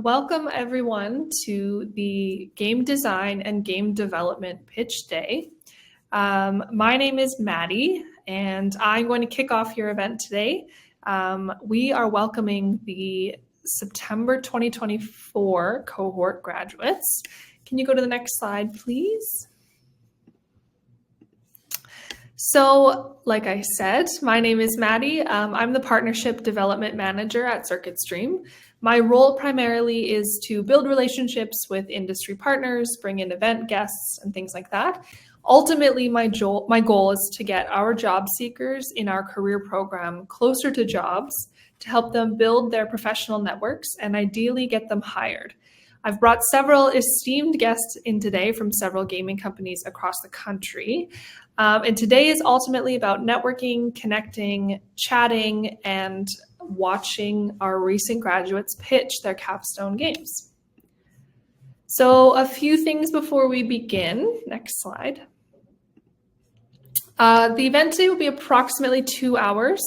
Welcome everyone to the Game Design and Game Development Pitch Day. My name is Maddie, and I'm going to kick off your event today. We are welcoming the September 2024 cohort graduates. Can you go to the next slide, please? So, like I said, my name is Maddie. I'm the Partnership Development Manager at CircuitStream. My role primarily is to build relationships with industry partners, bring in event guests, and things like that. Ultimately, my goal is to get our job seekers in our career program closer to jobs to help them build their professional networks and ideally get them hired. I've brought several esteemed guests in today from several gaming companies across the country. And today is ultimately about networking, connecting, chatting, and watching our recent graduates pitch their capstone games. So a few things before we begin. Next slide. The event today will be approximately 2 hours.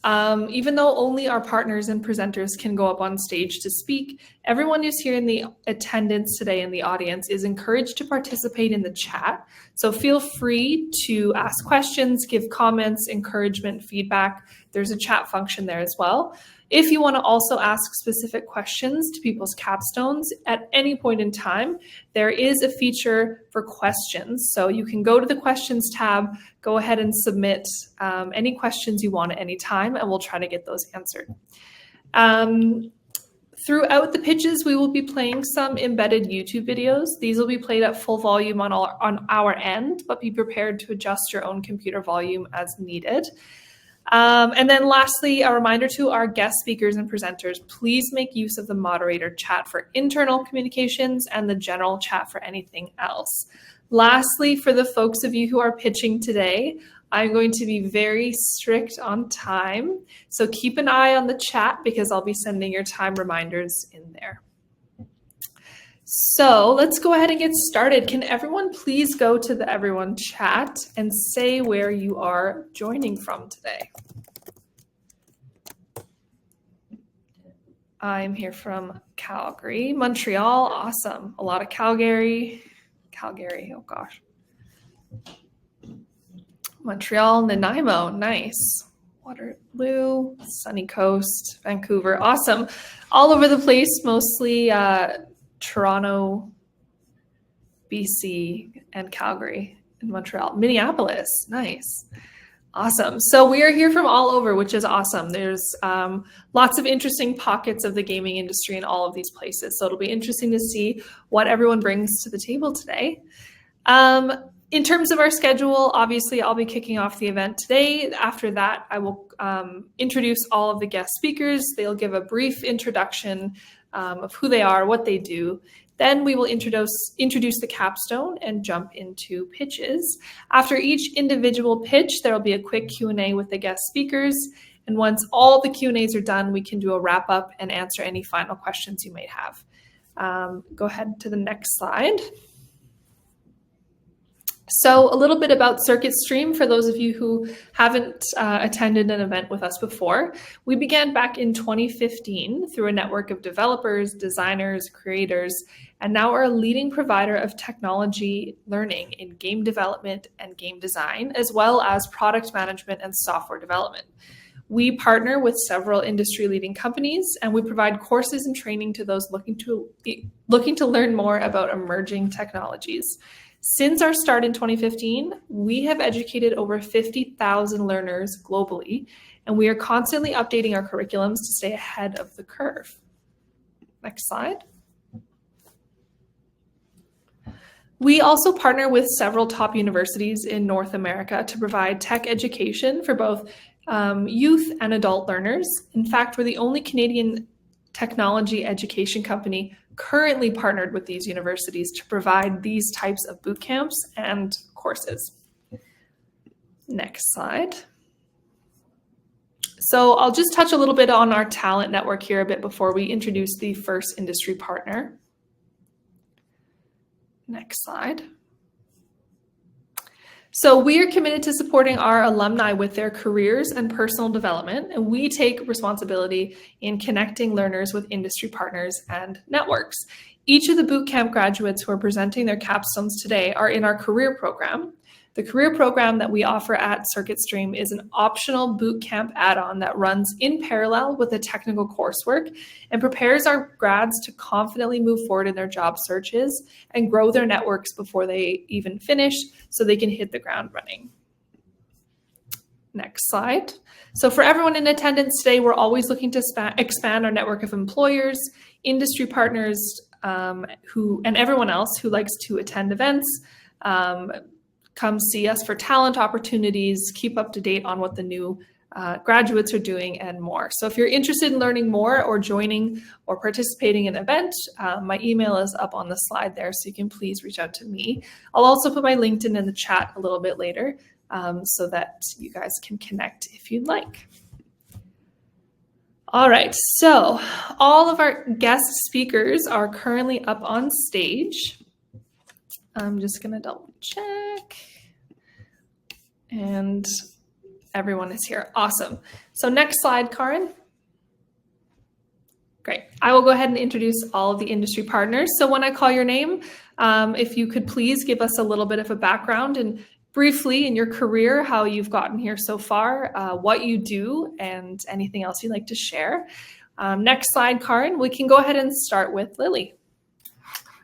Even though only our partners and presenters can go up on stage to speak, everyone who's here in the attendance today in the audience is encouraged to participate in the chat. So feel free to ask questions, give comments, encouragement, feedback. There's a chat function there as well. If you want to also ask specific questions to people's capstones at any point in time, there is a feature for questions. So you can go to the questions tab, go ahead and submit any questions you want at any time, and we'll try to get those answered. Throughout the pitches, we will be playing some embedded YouTube videos. These will be played at full volume on our end, but be prepared to adjust your own computer volume as needed. And then lastly, a reminder to our guest speakers and presenters, please make use of the moderator chat for internal communications and the general chat for anything else. Lastly, for the folks of you who are pitching today, I'm going to be very strict on time. So keep an eye on the chat because I'll be sending your time reminders in there. So let's go ahead and get started. Can everyone please go to the everyone chat and say where you are joining from today? I'm here from Calgary, Montreal, awesome. A lot of Calgary, oh gosh. Montreal, Nanaimo, nice. Waterloo, Sunny Coast, Vancouver, awesome. All over the place, mostly Toronto, BC, and Calgary, and Montreal. Minneapolis, nice. Awesome. So we are here from all over, which is awesome. There's lots of interesting pockets of the gaming industry in all of these places. So it'll be interesting to see what everyone brings to the table today. In terms of our schedule, obviously I'll be kicking off the event today. After that, I will introduce all of the guest speakers. They'll give a brief introduction of who they are, what they do. Then we will introduce the capstone and jump into pitches. After each individual pitch, there will be a quick Q&A with the guest speakers. And once all the Q&As are done, we can do a wrap up and answer any final questions you may have. Go ahead to the next slide. So a little bit about CircuitStream for those of you who haven't attended an event with us before. We began back in 2015 through a network of developers, designers, creators, and now are a leading provider of technology learning in game development and game design, as well as product management and software development. We partner with several industry-leading companies, and we provide courses and training to those looking to learn more about emerging technologies. Since our start in 2015, we have educated over 50,000 learners globally, and we are constantly updating our curriculums to stay ahead of the curve. Next slide. We also partner with several top universities in North America to provide tech education for both youth and adult learners. In fact, we're the only Canadian technology education company currently partnered with these universities to provide these types of boot camps and courses. Next slide. So I'll just touch a little bit on our talent network here a bit before we introduce the first industry partner. Next slide. So we are committed to supporting our alumni with their careers and personal development, and we take responsibility in connecting learners with industry partners and networks. Each of the bootcamp graduates who are presenting their capstones today are in our career program. The career program that we offer at CircuitStream is an optional bootcamp add-on that runs in parallel with the technical coursework and prepares our grads to confidently move forward in their job searches and grow their networks before they even finish so they can hit the ground running. Next slide. So for everyone in attendance today, we're always looking to expand our network of employers, industry partners, and everyone else who likes to attend events. Come see us for talent opportunities, keep up to date on what the new graduates are doing, and more. So if you're interested in learning more or joining or participating in an event, my email is up on the slide there, so you can please reach out to me. I'll also put my LinkedIn in the chat a little bit later so that you guys can connect if you'd like. All right, so all of our guest speakers are currently up on stage. I'm just gonna double check. And everyone is here. Awesome. So next slide, Karin. Great. I will go ahead and introduce all of the industry partners. So when I call your name, if you could please give us a little bit of a background and briefly in your career, how you've gotten here so far, what you do, and anything else you'd like to share. Next slide, Karin. We can go ahead and start with Lily.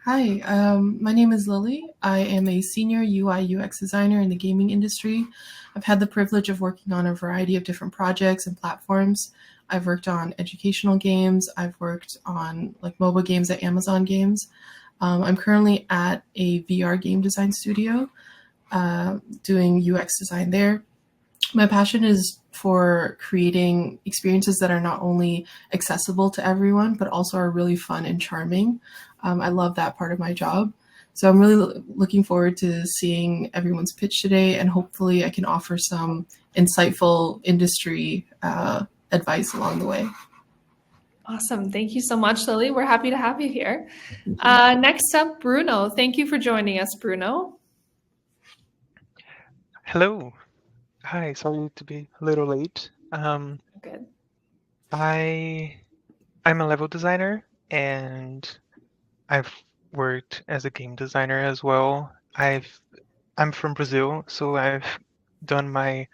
Hi, my name is Lily. I am a senior UI UX designer in the gaming industry. I've had the privilege of working on a variety of different projects and platforms. I've worked on educational games. I've worked on like mobile games at Amazon Games. I'm currently at a VR game design studio doing UX design there. My passion is for creating experiences that are not only accessible to everyone, but also are really fun and charming. I love that part of my job. So I'm really looking forward to seeing everyone's pitch today, and hopefully I can offer some insightful industry advice along the way. Awesome. Thank you so much, Lily. We're happy to have you here. Next up, Bruno. Thank you for joining us, Bruno. Hello. Hi, sorry to be a little late. Good. I'm a level designer, and I've worked as a game designer as well. I'm from Brazil, so I've done my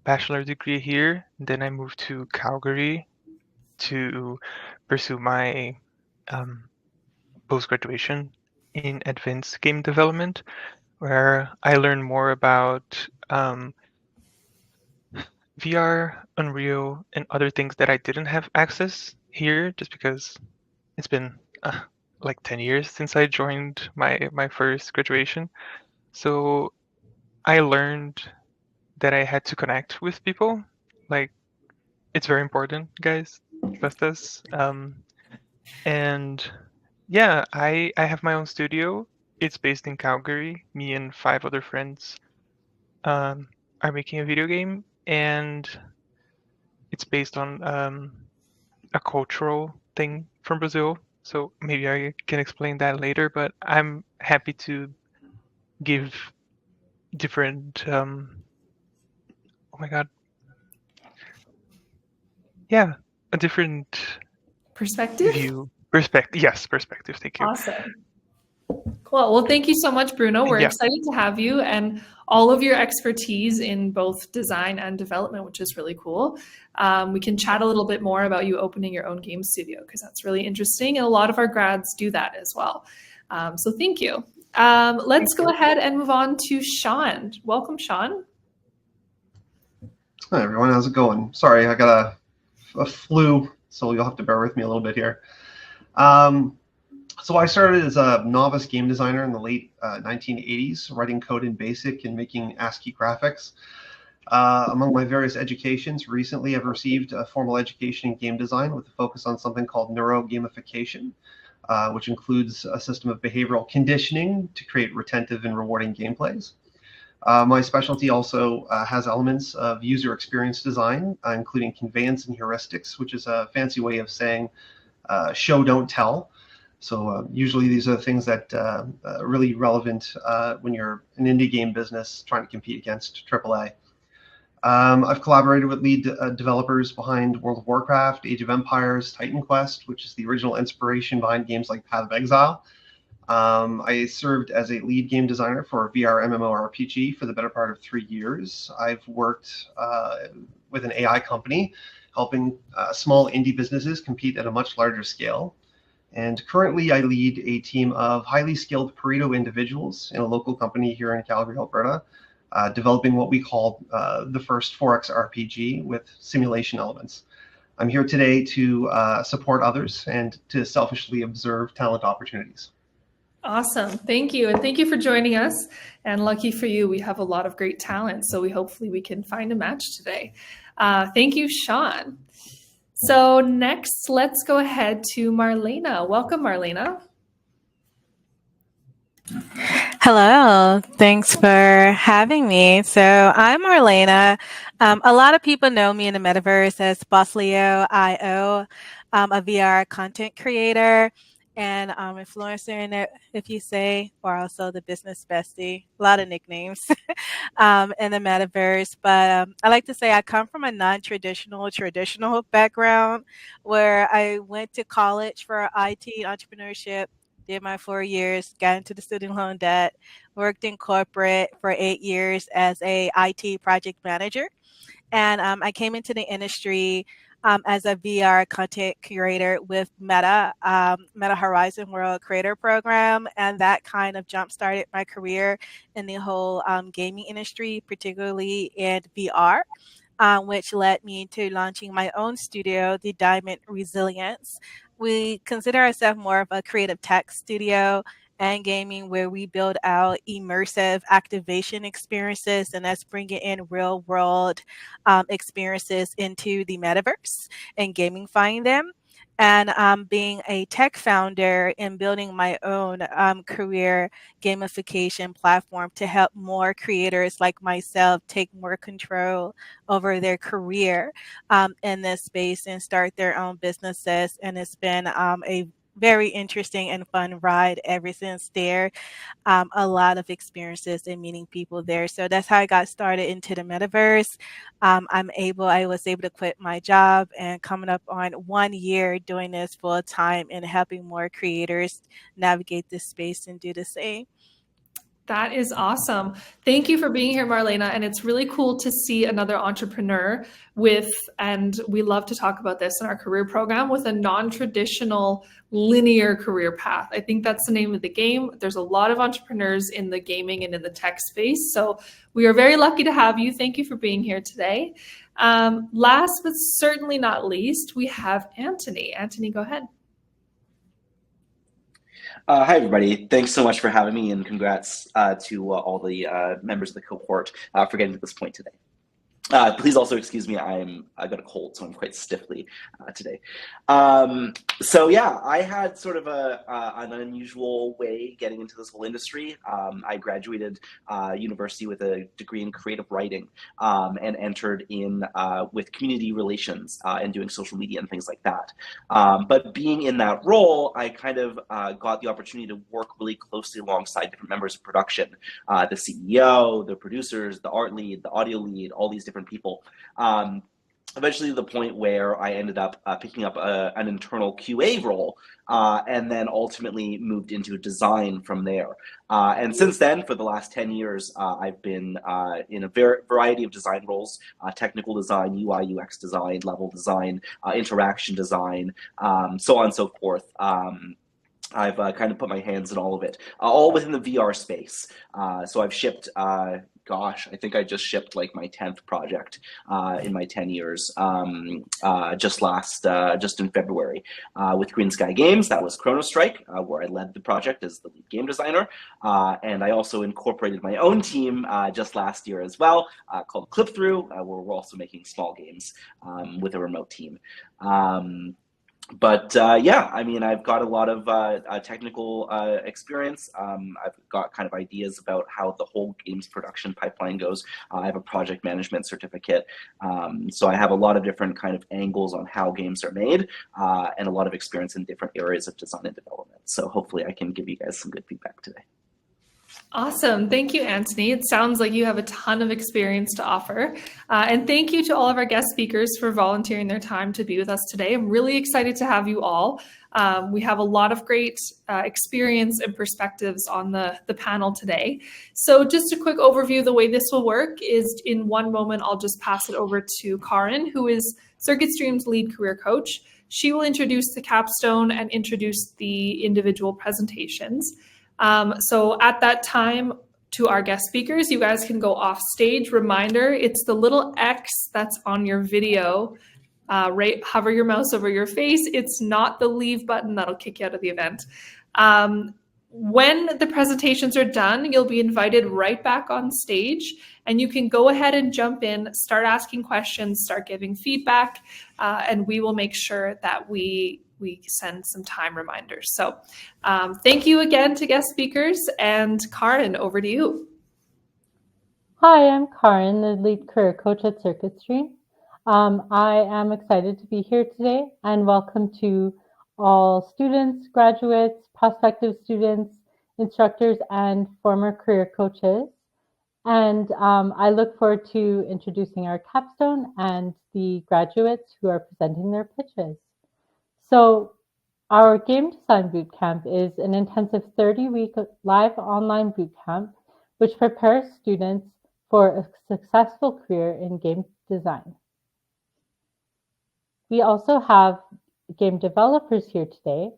bachelor degree here. Then I moved to Calgary to pursue my post-graduation in advanced game development, where I learned more about VR, Unreal, and other things that I didn't have access here, just because it's been like 10 years since I joined my first graduation. So I learned that I had to connect with people. Like, it's very important, guys. Trust us. And yeah, I have my own studio. It's based in Calgary. Me and 5 other friends are making a video game, and it's based on a cultural thing from Brazil. So maybe I can explain that later, but I'm happy to give different, oh my God. Yeah, a different Perspective? view. Yes, perspective. Thank you. Awesome. Cool. Well, thank you so much, Bruno. We're excited to have you and all of your expertise in both design and development, which is really cool. We can chat a little bit more about you opening your own game studio, because that's really interesting. And a lot of our grads do that as well. So thank you. Let's go ahead and move on to Sean. Welcome, Sean. Hi, everyone. How's it going? Sorry, I got a flu, so you'll have to bear with me a little bit here. So I started as a novice game designer in the late 1980s, writing code in BASIC and making ASCII graphics. Among my various educations, recently I've received a formal education in game design with a focus on something called neurogamification, which includes a system of behavioral conditioning to create retentive and rewarding gameplays. My specialty also has elements of user experience design, including conveyance and heuristics, which is a fancy way of saying show, don't tell. So usually these are things that are really relevant when you're an indie game business trying to compete against AAA. I've collaborated with lead developers behind World of Warcraft, Age of Empires, Titan Quest, which is the original inspiration behind games like Path of Exile. I served as a lead game designer for a VR MMORPG for the better part of 3 years. I've worked with an AI company, helping small indie businesses compete at a much larger scale. And currently, I lead a team of highly skilled Pareto individuals in a local company here in Calgary, Alberta, developing what we call the first 4X RPG with simulation elements. I'm here today to support others and to selfishly observe talent opportunities. Awesome. Thank you. And thank you for joining us. And lucky for you, we have a lot of great talent. So hopefully we can find a match today. Thank you, Sean. So next, let's go ahead to Marlena. Welcome, Marlena. Hello, thanks for having me. So I'm Marlena. A lot of people know me in the metaverse as Bossleo.io, a VR content creator and influencer in it, if you say, or also the business bestie. A lot of nicknames in the metaverse. But I like to say I come from a non-traditional, traditional background where I went to college for IT entrepreneurship, did my 4 years, got into the student loan debt, worked in corporate for 8 years as a IT project manager. And I came into the industry as a VR content curator with Meta Horizon World Creator Program. And that kind of jump-started my career in the whole gaming industry, particularly in VR. Which led me to launching my own studio, the Diamond Resilience. We consider ourselves more of a creative tech studio and gaming where we build out immersive activation experiences, and that's bringing in real world experiences into the metaverse and gamifying them. And being a tech founder and building my own career gamification platform to help more creators like myself take more control over their career in this space and start their own businesses. And it's been a very interesting and fun ride ever since there. A lot of experiences and meeting people there. So that's how I got started into the metaverse. I was able to quit my job and coming up on 1 year doing this full time and helping more creators navigate this space and do the same. That is awesome. Thank you for being here, Marlena. And it's really cool to see another entrepreneur and we love to talk about this in our career program, with a non-traditional linear career path. I think that's the name of the game. There's a lot of entrepreneurs in the gaming and in the tech space. So we are very lucky to have you. Thank you for being here today. Last but certainly not least, we have Anthony. Anthony, go ahead. Hi, everybody. Thanks so much for having me, and congrats to all the members of the cohort for getting to this point today. Please also excuse me, I got a cold, so I'm quite stiffly today. So yeah, I had sort of an unusual way getting into this whole industry. I graduated university with a degree in creative writing and entered in with community relations and doing social media and things like that. But being in that role, I kind of got the opportunity to work really closely alongside different members of production, the CEO, the producers, the art lead, the audio lead, all these different people. Eventually to the point where I ended up picking up an internal QA role and then ultimately moved into design from there. And since then, for the last 10 years, I've been in a variety of design roles, technical design, UI, UX design, level design, interaction design, so on and so forth. I've kind of put my hands in all of it, all within the VR space. So I've shipped, gosh, I think I just shipped like my 10th project in my 10 years, just in February with Green Sky Games. That was Chrono Strike, where I led the project as the lead game designer. And I also incorporated my own team just last year as well, called Clip Through, where we're also making small games with a remote team. But yeah, I mean, I've got a lot of technical experience. I've got kind of ideas about how the whole games production pipeline goes. I have a project management certificate. So I have a lot of different kind of angles on how games are made and a lot of experience in different areas of design and development. So hopefully I can give you guys some good feedback today. Awesome. Thank you, Anthony. It sounds like you have a ton of experience to offer. And thank you to all of our guest speakers for volunteering their time to be with us today. I'm really excited to have you all. We have a lot of great experience and perspectives on the panel today. So just a quick overview, the way this will work is in one moment, I'll just pass it over to Karin, who is CircuitStream's lead career coach. She will introduce the capstone and introduce the individual presentations. So at that time, to our guest speakers, you guys can go off stage. Reminder, it's the little X that's on your video. Hover your mouse over your face. It's not the leave button that'll kick you out of the event. When the presentations are done, you'll be invited right back on stage, and you can go ahead and jump in, start asking questions, start giving feedback, and we will make sure that we send some time reminders. So thank you again to guest speakers, and Karin, over to you. Hi, I'm Karin, the lead career coach at CircuitStream. I am excited to be here today, and welcome to all students, graduates, prospective students, instructors, and former career coaches. And I look forward to introducing our capstone and the graduates who are presenting their pitches. So our Game Design Bootcamp is an intensive 30-week live online bootcamp which prepares students for a successful career in game design. We also have game developers here today,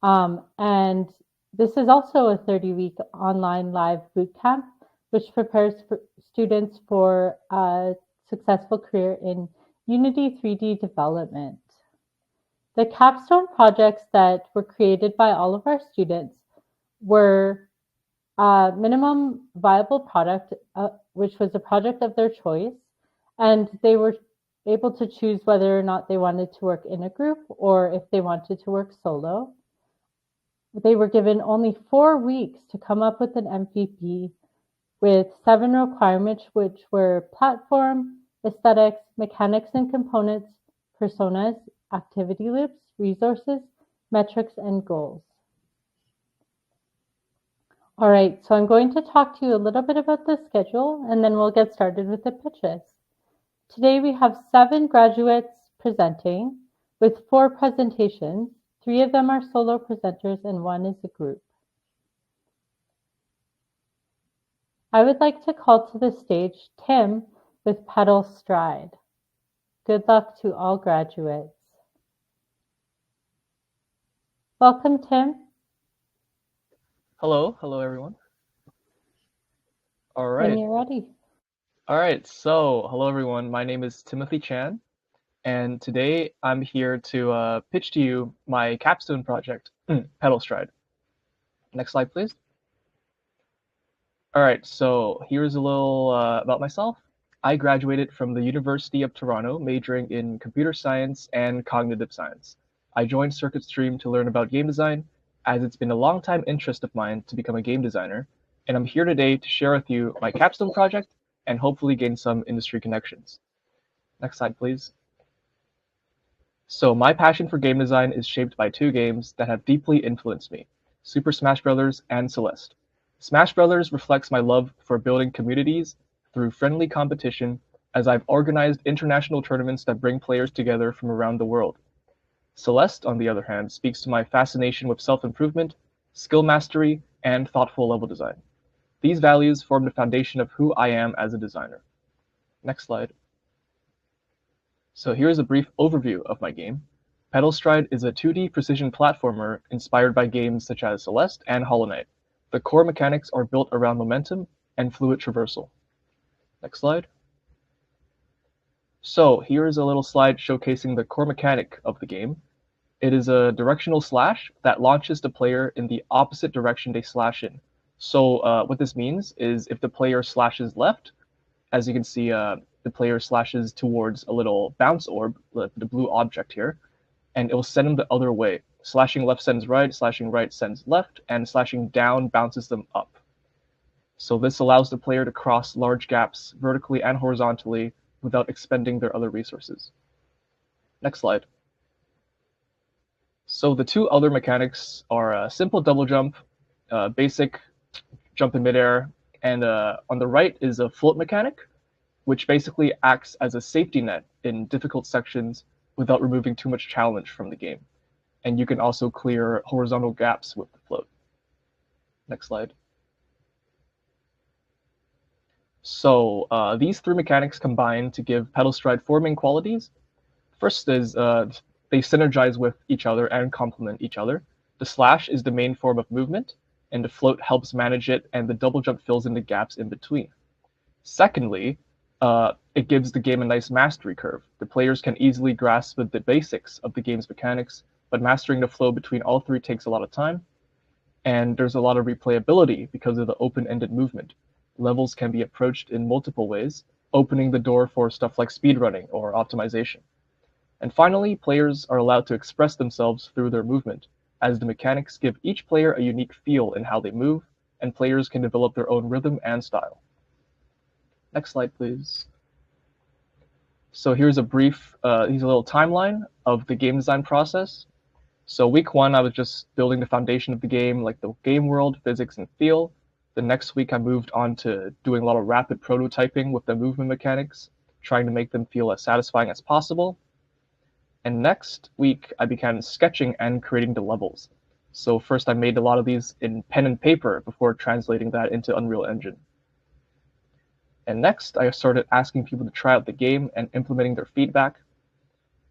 and this is also a 30-week online live bootcamp which prepares students for a successful career in Unity 3D development. The capstone projects that were created by all of our students were a minimum viable product, which was a project of their choice, and they were able to choose whether or not they wanted to work in a group or if they wanted to work solo. They were given only 4 weeks to come up with an MVP with 7 requirements, which were platform, aesthetics, mechanics and components, personas, activity loops, resources, metrics, and goals. All right, so I'm going to talk to you a little bit about the schedule, and then we'll get started with the pitches. Today we have 7 graduates presenting with 4 presentations. 3 of them are solo presenters and 1 is a group. I would like to call to the stage Tim with Pedal Stride. Good luck to all graduates. Welcome, Tim. Hello everyone. All right. When you're ready. All right, so hello everyone. My name is Timothy Chan, and today I'm here to pitch to you my capstone project, Pedal Stride. Next slide, please. All right, so here's a little about myself. I graduated from the University of Toronto, majoring in computer science and cognitive science. I joined CircuitStream to learn about game design, as it's been a long-time interest of mine to become a game designer, and I'm here today to share with you my capstone project and hopefully gain some industry connections. Next slide, please. So my passion for game design is shaped by 2 games that have deeply influenced me, Super Smash Bros. And Celeste. Smash Bros. Reflects my love for building communities through friendly competition, as I've organized international tournaments that bring players together from around the world. Celeste, on the other hand, speaks to my fascination with self-improvement, skill mastery, and thoughtful level design. These values form the foundation of who I am as a designer. Next slide. So here's a brief overview of my game. Pedal Stride is a 2D precision platformer inspired by games such as Celeste and Hollow Knight. The core mechanics are built around momentum and fluid traversal. Next slide. So here's a little slide showcasing the core mechanic of the game. It is a directional slash that launches the player in the opposite direction they slash in. So what this means is if the player slashes left, as you can see, the player slashes towards a little bounce orb, the blue object here. and it will send them the other way. Slashing left sends right, slashing right sends left, and slashing down bounces them up. So this allows the player to cross large gaps vertically and horizontally without expending their other resources. Next slide. So the two other mechanics are a simple double jump, basic jump in midair, and on the right is a float mechanic, which basically acts as a safety net in difficult sections without removing too much challenge from the game. And you can also clear horizontal gaps with the float. Next slide. So these three mechanics combine to give pedal stride four main qualities. First is they synergize with each other and complement each other. The slash is the main form of movement, and the float helps manage it, and the double jump fills in the gaps in between. Secondly, it gives the game a nice mastery curve. The players can easily grasp the basics of the game's mechanics, but mastering the flow between all three takes a lot of time. And there's a lot of replayability because of the open-ended movement. Levels can be approached in multiple ways, opening the door for stuff like speedrunning or optimization. And finally, players are allowed to express themselves through their movement, as the mechanics give each player a unique feel in how they move, and players can develop their own rhythm and style. Next slide, please. So here's a brief, here's a little timeline of the game design process. So week one, I was just building the foundation of the game, like the game world, physics, and feel. The next week, I moved on to doing a lot of rapid prototyping with the movement mechanics, trying to make them feel as satisfying as possible. And next week, I began sketching and creating the levels. So first, I made a lot of these in pen and paper before translating that into Unreal Engine. And next, I started asking people to try out the game and implementing their feedback.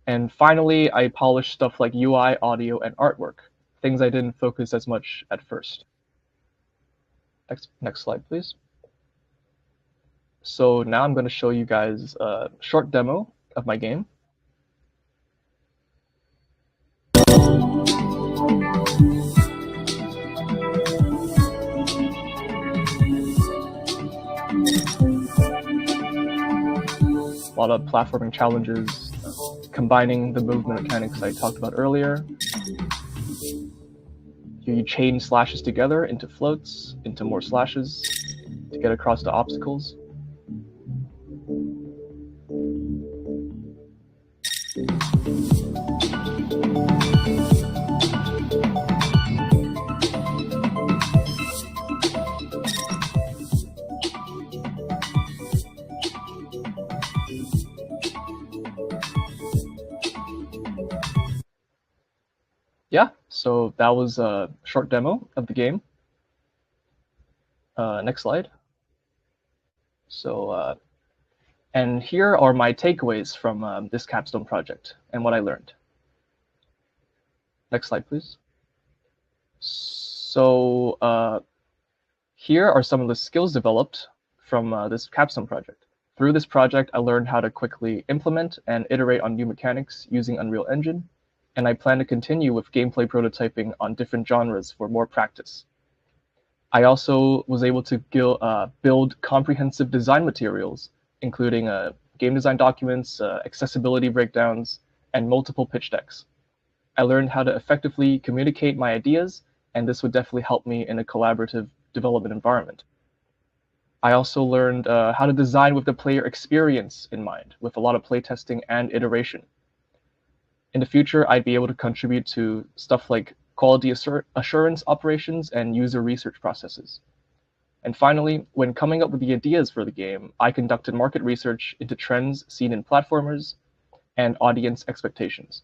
And finally, I polished stuff like UI, audio, and artwork, things I didn't focus as much at first. Next slide, please. So now I'm going to show you guys a short demo of my game. A lot of platforming challenges, combining the movement mechanics I talked about earlier. Here you chain slashes together into floats, into more slashes to get across the obstacles. Yeah, so that was a short demo of the game. Next slide. So, and here are my takeaways from this capstone project and what I learned. Next slide, please. So here are some of the skills developed from this capstone project. Through this project, I learned how to quickly implement and iterate on new mechanics using Unreal Engine, and I plan to continue with gameplay prototyping on different genres for more practice. I also was able to build comprehensive design materials, including game design documents, accessibility breakdowns, and multiple pitch decks. I learned how to effectively communicate my ideas, and this would definitely help me in a collaborative development environment. I also learned how to design with the player experience in mind, with a lot of playtesting and iteration. In the future, I'd be able to contribute to stuff like quality assurance operations and user research processes. And finally, when coming up with the ideas for the game, I conducted market research into trends seen in platformers and audience expectations.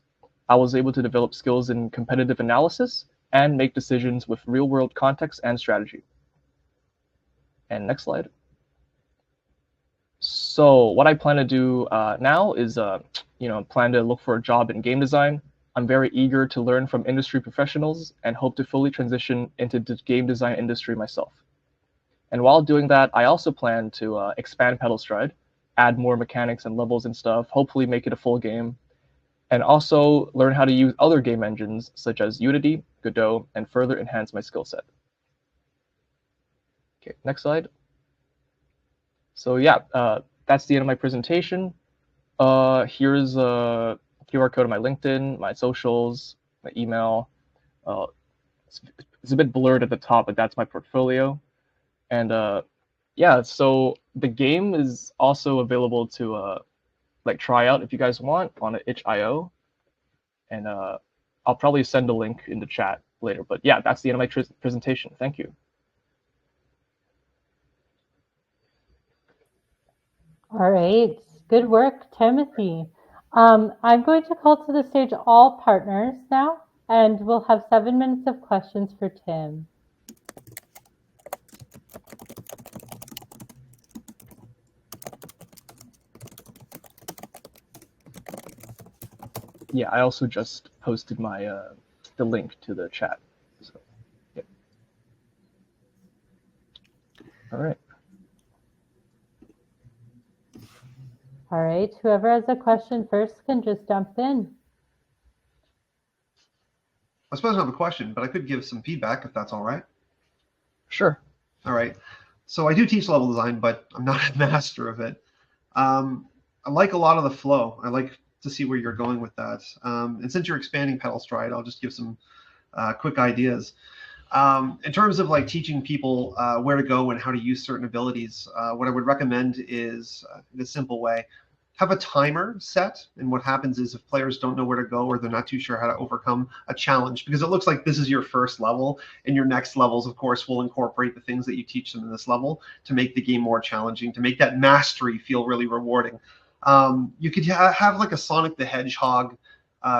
I was able to develop skills in competitive analysis and make decisions with real-world context and strategy. And next slide. So what I plan to do now is plan to look for a job in game design. I'm very eager to learn from industry professionals and hope to fully transition into the game design industry myself. And while doing that, I also plan to expand Pedal Stride, add more mechanics and levels and stuff, hopefully make it a full game, and also learn how to use other game engines such as Unity, Godot, and further enhance my skill set. Okay, next slide. So yeah, that's the end of my presentation. Here's the QR code on my LinkedIn, my socials, my email. It's a bit blurred at the top, but that's my portfolio. And yeah, so the game is also available to like try out if you guys want on itch.io. And I'll probably send a link in the chat later. But yeah, that's the end of my presentation. Thank you. All right, good work, Timothy. I'm going to call to the stage all partners now, and we'll have 7 minutes of questions for Tim. Yeah, I also just posted my the link to the chat. So, yeah. All right. All right, whoever has a question first can just jump in. I suppose I don't have a question, but I could give some feedback if that's all right. Sure. All right. So I do teach level design, but I'm not a master of it. I like a lot of the flow. I like to see where you're going with that. And since you're expanding Pedal Stride, I'll just give some quick ideas. In terms of like teaching people where to go and how to use certain abilities, what I would recommend is in a simple way, have a timer set. And what happens is if players don't know where to go or they're not too sure how to overcome a challenge, because it looks like this is your first level, and your next levels, of course, will incorporate the things that you teach them in this level to make the game more challenging, to make that mastery feel really rewarding. You could have like a Sonic the Hedgehog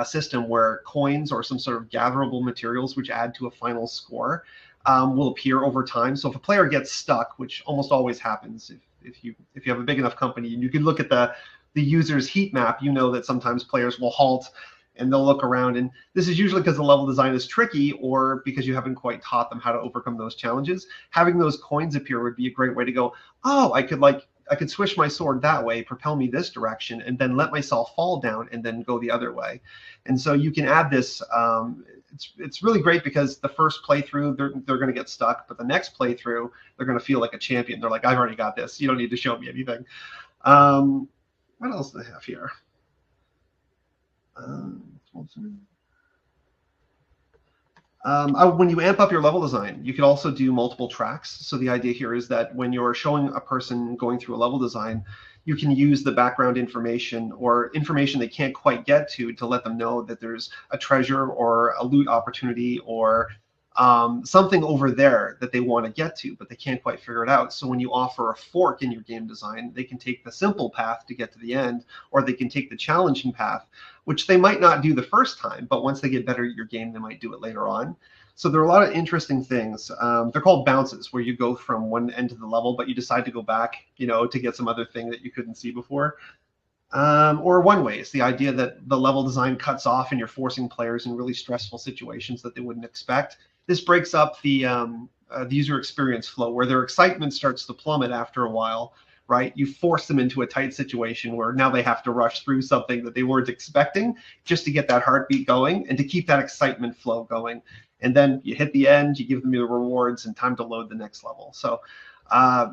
system where coins or some sort of gatherable materials which add to a final score will appear over time. So if a player gets stuck, which almost always happens if you have a big enough company, and you can look at the user's heat map, you know that sometimes players will halt and they'll look around. And this is usually because the level design is tricky or because you haven't quite taught them how to overcome those challenges. Having those coins appear would be a great way to go, oh, I could swish my sword that way, propel me this direction, and then let myself fall down and then go the other way. And so you can add this. It's really great because the first playthrough, they're going to get stuck, but the next playthrough, they're going to feel like a champion. They're like, I've already got this. You don't need to show me anything. What else do I have here? When you amp up your level design, you could also do multiple tracks. So the idea here is that when you're showing a person going through a level design, you can use the background information or information they can't quite get to let them know that there's a treasure or a loot opportunity or something over there that they want to get to, but they can't quite figure it out. So when you offer a fork in your game design, they can take the simple path to get to the end, or they can take the challenging path, which they might not do the first time, but once they get better at your game, they might do it later on. So there are a lot of interesting things. They're called bounces, where you go from one end of the level, but you decide to go back, to get some other thing that you couldn't see before. Or one way, it's the idea that the level design cuts off and you're forcing players in really stressful situations that they wouldn't expect. This breaks up the user experience flow, where their excitement starts to plummet after a while, right? You force them into a tight situation where now they have to rush through something that they weren't expecting just to get that heartbeat going and to keep that excitement flow going. And then you hit the end, you give them the rewards and time to load the next level. So I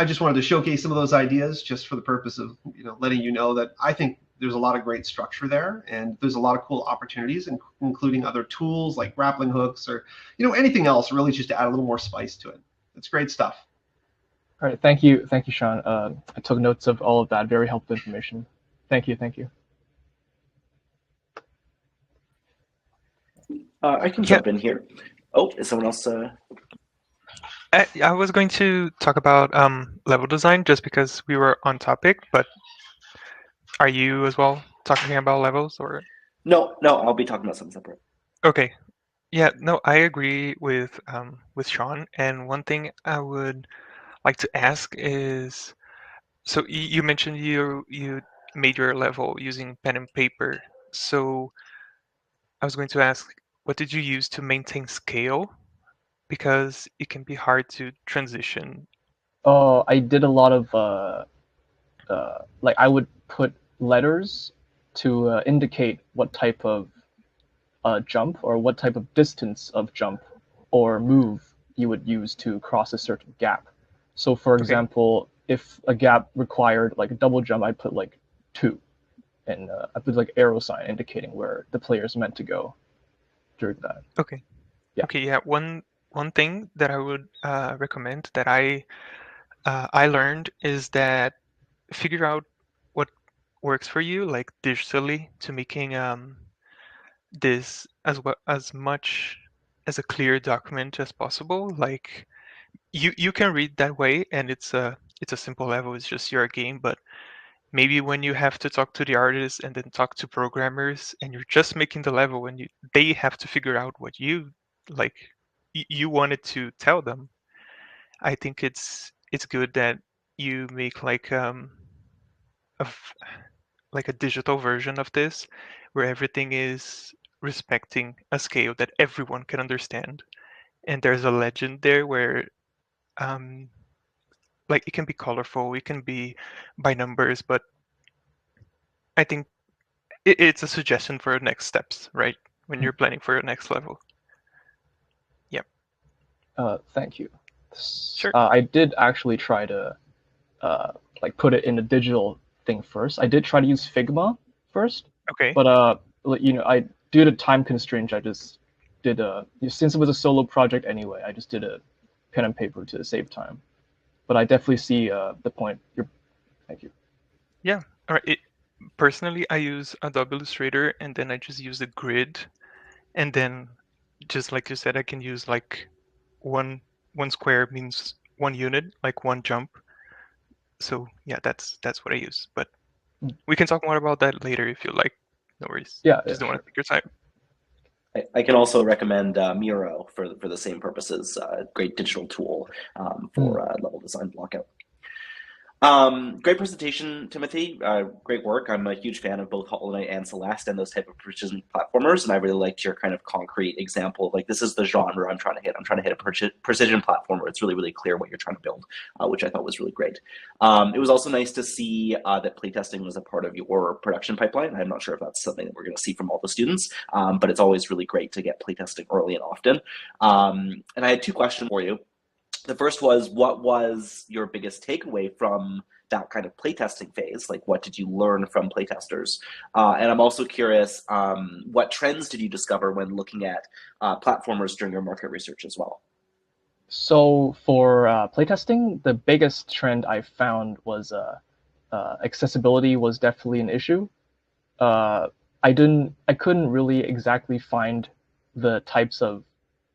just wanted to showcase some of those ideas just for the purpose of letting you know that I think there's a lot of great structure there, and there's a lot of cool opportunities, including other tools like grappling hooks or anything else, really just to add a little more spice to it. It's great stuff. All right, thank you, Sean. I took notes of all of that. Very helpful information. Thank you. I can jump in here. Oh, is someone else? I was going to talk about level design just because we were on topic, but are you as well talking about levels or? No, I'll be talking about something separate. Okay. Yeah, no, I agree with Sean. And one thing I would like to ask is, so you mentioned you made your level using pen and paper. So I was going to ask, what did you use to maintain scale? Because it can be hard to transition. Oh, I did a lot of like I would put letters to indicate what type of jump or what type of distance of jump or move you would use to cross a certain gap. So for example, if a gap required like a double jump, I'd put like 2. and I put like arrow sign indicating where the player is meant to go during that. Okay. Yeah. Okay. Yeah. One thing that I would recommend that I learned is that figure out what works for you, like digitally, to making this as much as a clear document as possible. Like you can read that way, and it's a simple level. It's just your game, but maybe when you have to talk to the artists and then talk to programmers, and you're just making the level, and they have to figure out what you like you wanted to tell them. I think it's good that you make like like a digital version of this where everything is respecting a scale that everyone can understand. And there's a legend there where um like it can be colorful, it can be by numbers, but I think it's a suggestion for next steps, right? When you're planning for your next level. Thank you. Sure. I did actually try to like put it in a digital thing first. I did try to use Figma first, Okay. but I due to time constraints, I just did since it was a solo project anyway, I just did a pen and paper to save time. But I definitely see the point. Thank you. Yeah. All right. Personally, I use Adobe Illustrator, and then I just use a grid, and then just like you said, I can use like one square means one unit, like one jump. So yeah, that's what I use. But we can talk more about that later if you like. No worries. Yeah, Just don't want sure. to take your time. I can also recommend Miro for the same purposes. Great digital tool for level design blockout. Great presentation, Timothy. Great work. I'm a huge fan of both Hollow Knight and Celeste and those type of precision platformers, and I really liked your kind of concrete example of like, this is the genre I'm trying to hit. I'm trying to hit a precision platformer. It's really, really clear what you're trying to build, which I thought was really great. It was also nice to see that playtesting was a part of your production pipeline. I'm not sure if that's something that we're going to see from all the students, but it's always really great to get playtesting early and often. And I had two questions for you. The first was, what was your biggest takeaway from that kind of playtesting phase? Like, what did you learn from playtesters? And I'm also curious, what trends did you discover when looking at platformers during your market research as well? So for playtesting, the biggest trend I found was accessibility was definitely an issue. I couldn't really exactly find the types of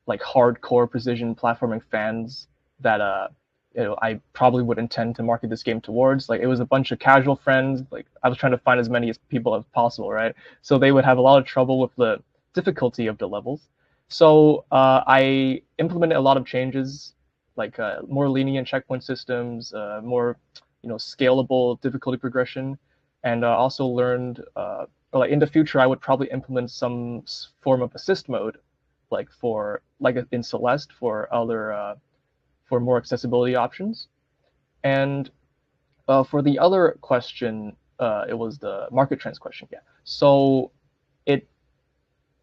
like hardcore precision platforming fans that I probably would intend to market this game towards. Like, it was a bunch of casual friends. Like, I was trying to find as many people as possible, right? So they would have a lot of trouble with the difficulty of the levels. So I implemented a lot of changes, like more lenient checkpoint systems, more scalable difficulty progression, and also learned like in the future I would probably implement some form of assist mode, like in Celeste for other for more accessibility options. And for the other question, it was the market trends question. Yeah. So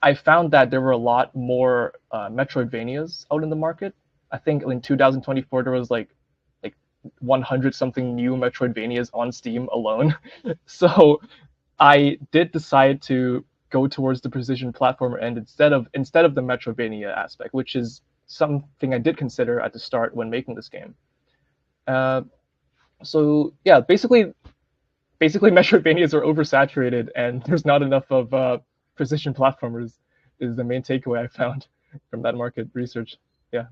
I found that there were a lot more Metroidvanias out in the market. I think in 2024 there was like 100 something new Metroidvanias on Steam alone. So I did decide to go towards the precision platformer end instead of the Metroidvania aspect, which is something I did consider at the start when making this game. So yeah, basically Metroidvanias are oversaturated, and there's not enough of precision platformers. Is the main takeaway I found from that market research. Yeah.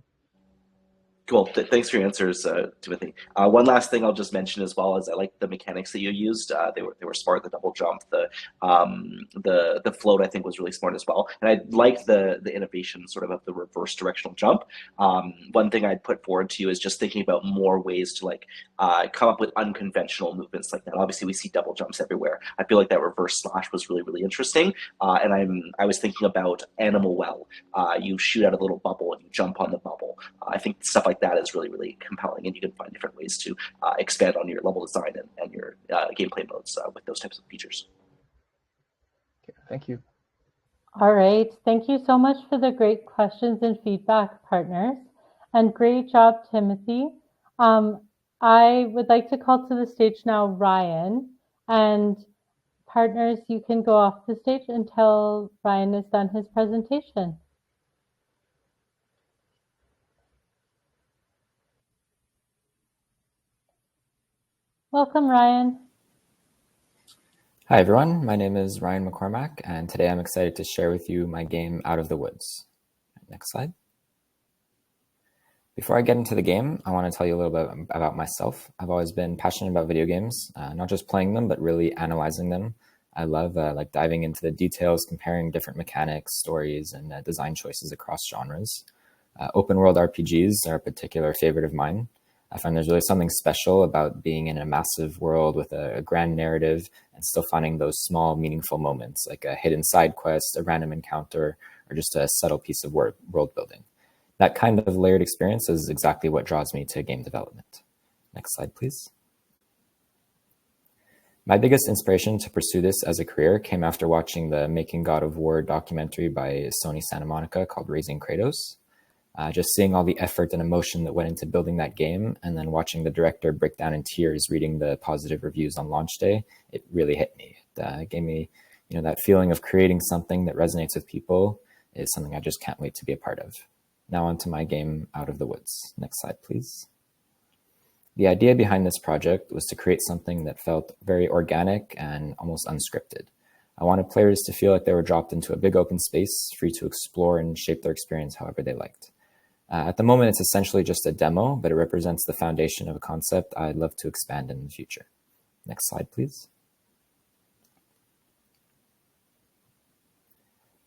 Cool. Thanks for your answers, Timothy. One last thing I'll just mention as well is I like the mechanics that you used. They were smart. The double jump, the float, I think was really smart as well. And I liked the innovation sort of the reverse directional jump. One thing I'd put forward to you is just thinking about more ways to like come up with unconventional movements like that. Obviously, we see double jumps everywhere. I feel like that reverse slash was really, really interesting. And I was thinking about Animal Well. You shoot out a little bubble and you jump on the bubble. I think stuff like that is really, really compelling, and you can find different ways to expand on your level design and your gameplay modes with those types of features. Okay, thank you. All right. Thank you so much for the great questions and feedback, partners. And great job, Timothy. I would like to call to the stage now Ryan. And partners, you can go off the stage until Ryan has done his presentation. Welcome, Ryan. Hi everyone, my name is Ryan McCormack, and today I'm excited to share with you my game Out of the Woods. Next slide. Before I get into the game, I want to tell you a little bit about myself. I've always been passionate about video games, not just playing them, but really analyzing them. I love like diving into the details, comparing different mechanics, stories, and design choices across genres. Open world RPGs are a particular favorite of mine. I find there's really something special about being in a massive world with a grand narrative and still finding those small, meaningful moments, like a hidden side quest, a random encounter, or just a subtle piece of world building. That kind of layered experience is exactly what draws me to game development. Next slide, please. My biggest inspiration to pursue this as a career came after watching the Making God of War documentary by Sony Santa Monica called Raising Kratos. Just seeing all the effort and emotion that went into building that game, and then watching the director break down in tears reading the positive reviews on launch day, it really hit me. It gave me, that feeling of creating something that resonates with people is something I just can't wait to be a part of. Now onto my game Out of the Woods. Next slide, please. The idea behind this project was to create something that felt very organic and almost unscripted. I wanted players to feel like they were dropped into a big open space, free to explore and shape their experience however they liked. At the moment, it's essentially just a demo, but it represents the foundation of a concept I'd love to expand in the future. Next slide, please.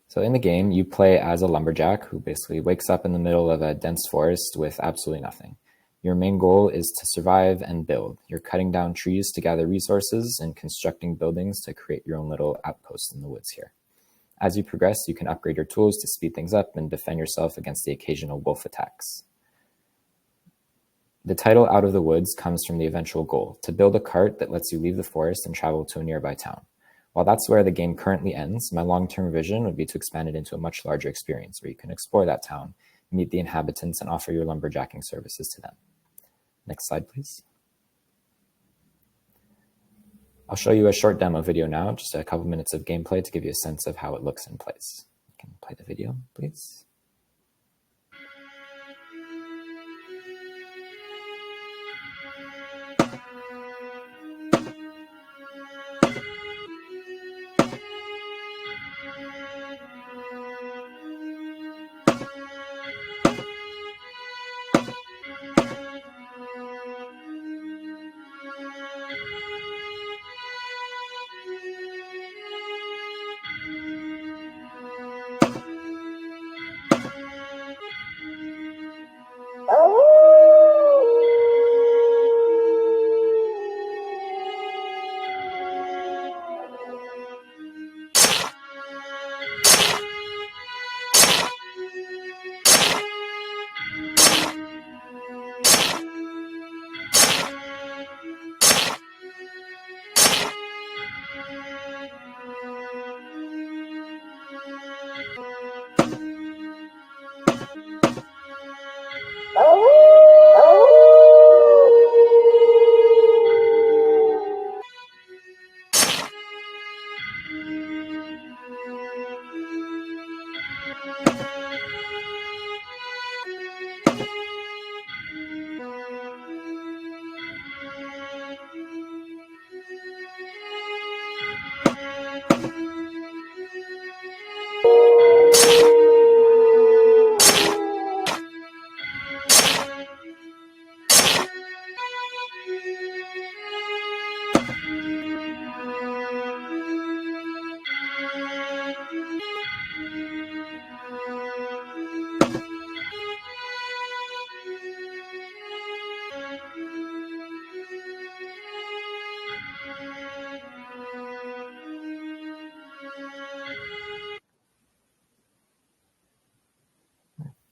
So in the game, you play as a lumberjack who basically wakes up in the middle of a dense forest with absolutely nothing. Your main goal is to survive and build. You're cutting down trees to gather resources and constructing buildings to create your own little outpost in the woods here. As you progress, you can upgrade your tools to speed things up and defend yourself against the occasional wolf attacks. The title Out of the Woods comes from the eventual goal, to build a cart that lets you leave the forest and travel to a nearby town. While that's where the game currently ends, my long-term vision would be to expand it into a much larger experience where you can explore that town, meet the inhabitants, and offer your lumberjacking services to them. Next slide, please. I'll show you a short demo video now, just a couple minutes of gameplay to give you a sense of how it looks in place. You can play the video, please.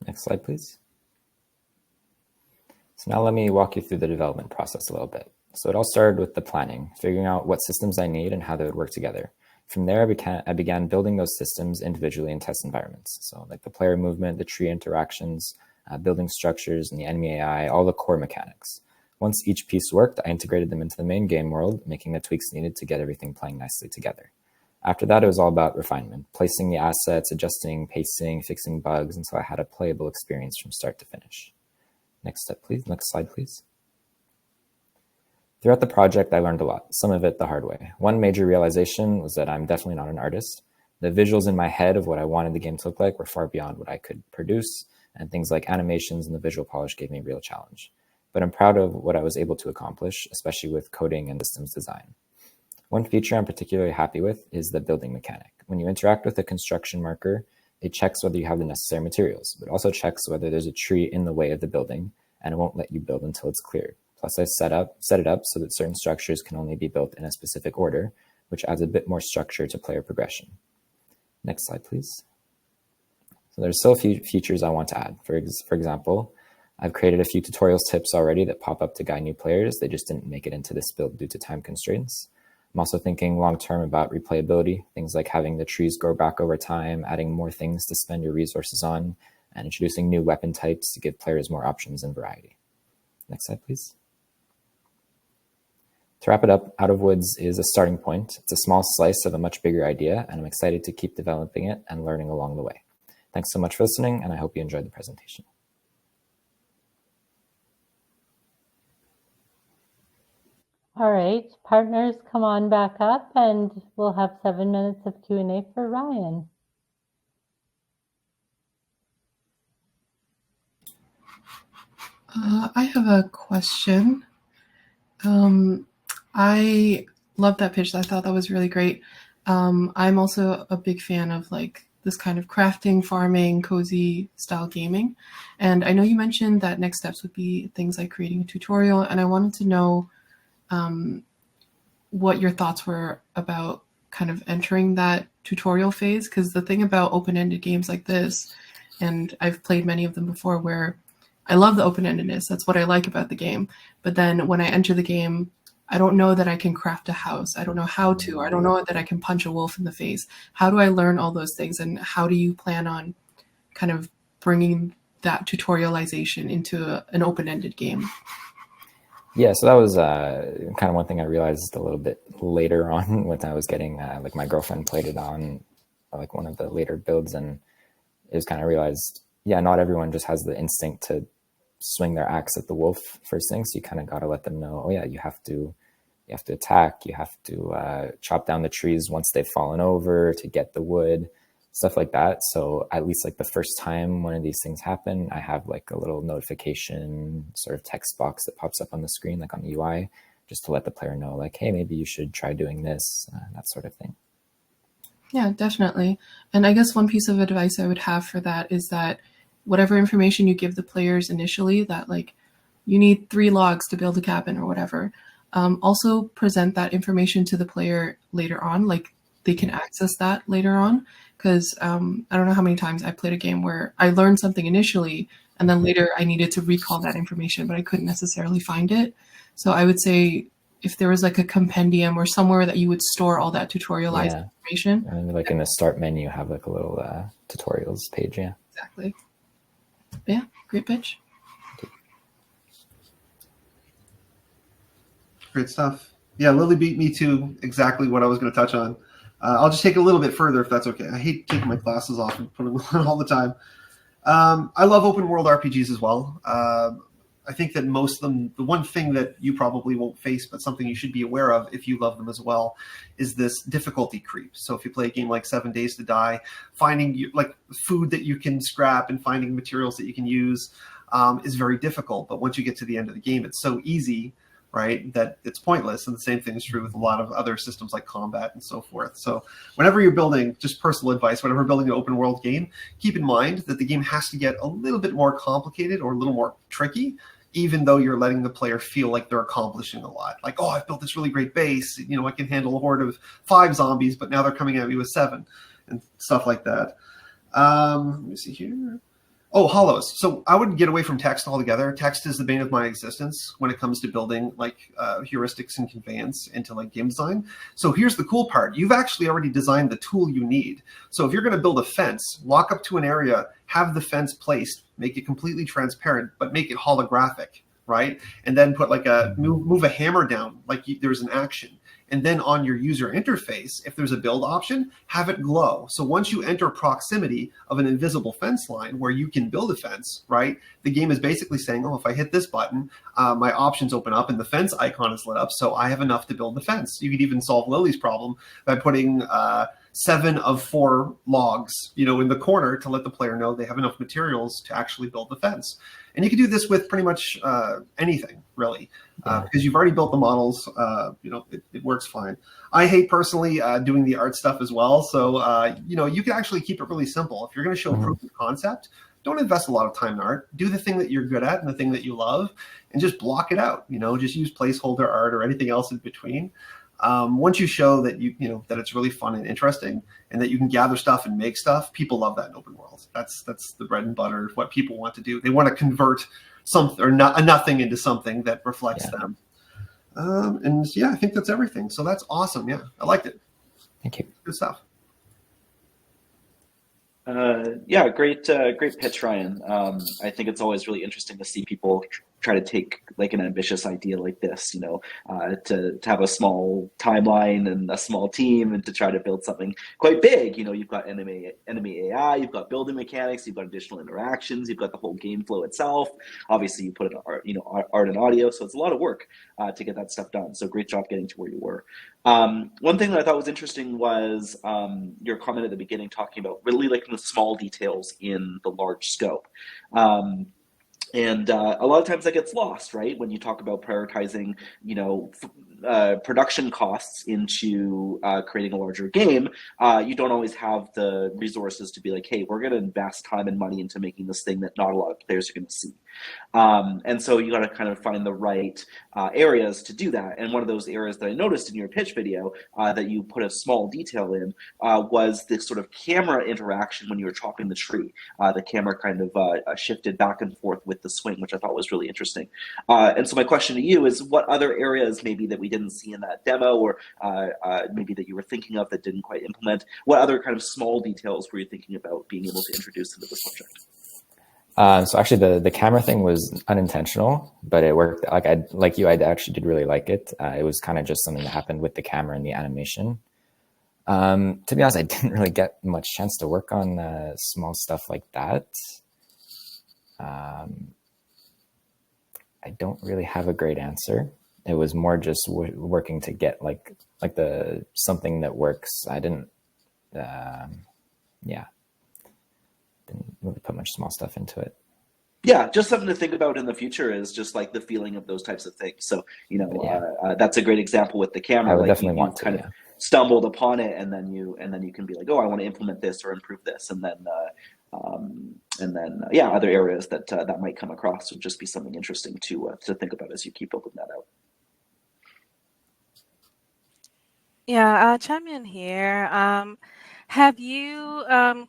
Next slide, please. So now let me walk you through the development process a little bit. So it all started with the planning, figuring out what systems I need and how they would work together. From there, I began building those systems individually in test environments. So like the player movement, the tree interactions, building structures, and the enemy AI, all the core mechanics. Once each piece worked, I integrated them into the main game world, making the tweaks needed to get everything playing nicely together. After that, it was all about refinement, placing the assets, adjusting, pacing, fixing bugs until I had a playable experience from start to finish. Next step, please. Next slide, please. Throughout the project, I learned a lot, some of it the hard way. One major realization was that I'm definitely not an artist. The visuals in my head of what I wanted the game to look like were far beyond what I could produce, and things like animations and the visual polish gave me a real challenge. But I'm proud of what I was able to accomplish, especially with coding and systems design. One feature I'm particularly happy with is the building mechanic. When you interact with a construction marker, it checks whether you have the necessary materials, but also checks whether there's a tree in the way of the building, and it won't let you build until it's cleared. Plus, I set it up so that certain structures can only be built in a specific order, which adds a bit more structure to player progression. Next slide, please. So there's still a few features I want to add. For example, I've created a few tutorials tips already that pop up to guide new players. They just didn't make it into this build due to time constraints. I'm also thinking long-term about replayability, things like having the trees grow back over time, adding more things to spend your resources on, and introducing new weapon types to give players more options and variety. Next slide, please. To wrap it up, Out of Woods is a starting point. It's a small slice of a much bigger idea, and I'm excited to keep developing it and learning along the way. Thanks so much for listening, and I hope you enjoyed the presentation. All right, partners, come on back up and we'll have 7 minutes of Q&A for Ryan. I have a question. I love that pitch. I thought that was really great. I'm also a big fan of like this kind of crafting, farming, cozy style gaming. And I know you mentioned that next steps would be things like creating a tutorial. And I wanted to know what your thoughts were about kind of entering that tutorial phase. Because the thing about open-ended games like this, and I've played many of them before where I love the open-endedness. That's what I like about the game. But then when I enter the game, I don't know that I can craft a house. I don't know how to. I don't know that I can punch a wolf in the face. How do I learn all those things? And how do you plan on kind of bringing that tutorialization into an open-ended game? Yeah, so that was kind of one thing I realized a little bit later on when I was getting, like my girlfriend played it on like one of the later builds, and it was kind of realized, yeah, not everyone just has the instinct to swing their axe at the wolf first thing. So you kind of got to let them know, oh yeah, you have to attack, you have to chop down the trees once they've fallen over to get the wood, stuff like that. So at least like the first time one of these things happen, I have like a little notification sort of text box that pops up on the screen, like on the UI, just to let the player know like, hey, maybe you should try doing this, that sort of thing. Yeah, definitely. And I guess one piece of advice I would have for that is that whatever information you give the players initially, that like you need 3 logs to build a cabin or whatever, also present that information to the player later on, like they can access that later on. Because I don't know how many times I played a game where I learned something initially and then later I needed to recall that information, but I couldn't necessarily find it. So I would say if there was like a compendium or somewhere that you would store all that tutorialized information. And like in the start menu, have like a little tutorials page. Yeah, exactly. But yeah, great pitch. Great stuff. Yeah, Lily beat me to exactly what I was going to touch on. I'll just take a little bit further if that's okay. I hate taking my glasses off and putting them on all the time. I love open world RPGs as well. I think that most of them, the one thing that you probably won't face, but something you should be aware of if you love them as well, is this difficulty creep. So if you play a game like 7 Days to Die, finding like food that you can scrap and finding materials that you can use is very difficult. But once you get to the end of the game, it's so easy, right, that it's pointless. And the same thing is true with a lot of other systems like combat and so forth. So whenever you're building, just personal advice, whenever building an open world game, keep in mind that the game has to get a little bit more complicated or a little more tricky, even though you're letting the player feel like they're accomplishing a lot. Like, oh, I've built this really great base. You know, I can handle a horde of 5 zombies, but now they're coming at me with 7 and stuff like that. Let me see here. Oh, hollows. So I would get away from text altogether. Text is the bane of my existence when it comes to building like heuristics and conveyance into like game design. So here's the cool part. You've actually already designed the tool you need. So if you're going to build a fence, walk up to an area, have the fence placed, make it completely transparent, but make it holographic, right? And then put like a move a hammer down, like there's an action. And then on your user interface, if there's a build option, have it glow. So once you enter proximity of an invisible fence line where you can build a fence, right? The game is basically saying, oh, if I hit this button, my options open up and the fence icon is lit up. So I have enough to build the fence. You could even solve Lily's problem by putting 7 of 4 logs, in the corner to let the player know they have enough materials to actually build the fence. And you can do this with pretty much anything, really, because you've already built the models. It works fine. I hate personally doing the art stuff as well. So, you can actually keep it really simple. If you're going to show proof of concept, don't invest a lot of time in art. Do the thing that you're good at and the thing that you love, and just block it out. Just use placeholder art or anything else in between. Once you show that that it's really fun and interesting, and that you can gather stuff and make stuff, people love that in open world. That's the bread and butter of what people want to do. They want to convert something or nothing into something that reflects them. And yeah, I think that's everything. So that's awesome. Yeah, I liked it. Thank you. Good stuff. Yeah, great pitch, Ryan. I think it's always really interesting to see people try to take like an ambitious idea like this, to have a small timeline and a small team and to try to build something quite big. You've got enemy AI, you've got building mechanics, you've got additional interactions, you've got the whole game flow itself. Obviously, you put in art and audio, so it's a lot of work to get that stuff done. So great job getting to where you were. One thing that I thought was interesting was your comment at the beginning talking about really liking the small details in the large scope. And a lot of times that gets lost, right? When you talk about prioritizing, production costs into creating a larger game, you don't always have the resources to be like, hey, we're going to invest time and money into making this thing that not a lot of players are going to see. And so you got to kind of find the right areas to do that. And one of those areas that I noticed in your pitch video that you put a small detail in was this sort of camera interaction when you were chopping the tree. The camera kind of shifted back and forth with the swing, which I thought was really interesting. And so my question to you is, what other areas maybe that we didn't see in that demo, or maybe that you were thinking of that didn't quite implement? What other kind of small details were you thinking about being able to introduce into this project? So actually the camera thing was unintentional, but it worked. I actually did really like it. It was kind of just something that happened with the camera and the animation. To be honest, I didn't really get much chance to work on small stuff like that. I don't really have a great answer. It was more just working to get like the something that works. I didn't, didn't really put much small stuff into it. Yeah, just something to think about in the future is just like the feeling of those types of things. So, that's a great example with the camera. I would like definitely want to, kind of stumbled upon it, and then you can be like, oh, I want to implement this or improve this, and then other areas that might come across would just be something interesting to think about as you keep building that out. Yeah, I'll chime in here. Have you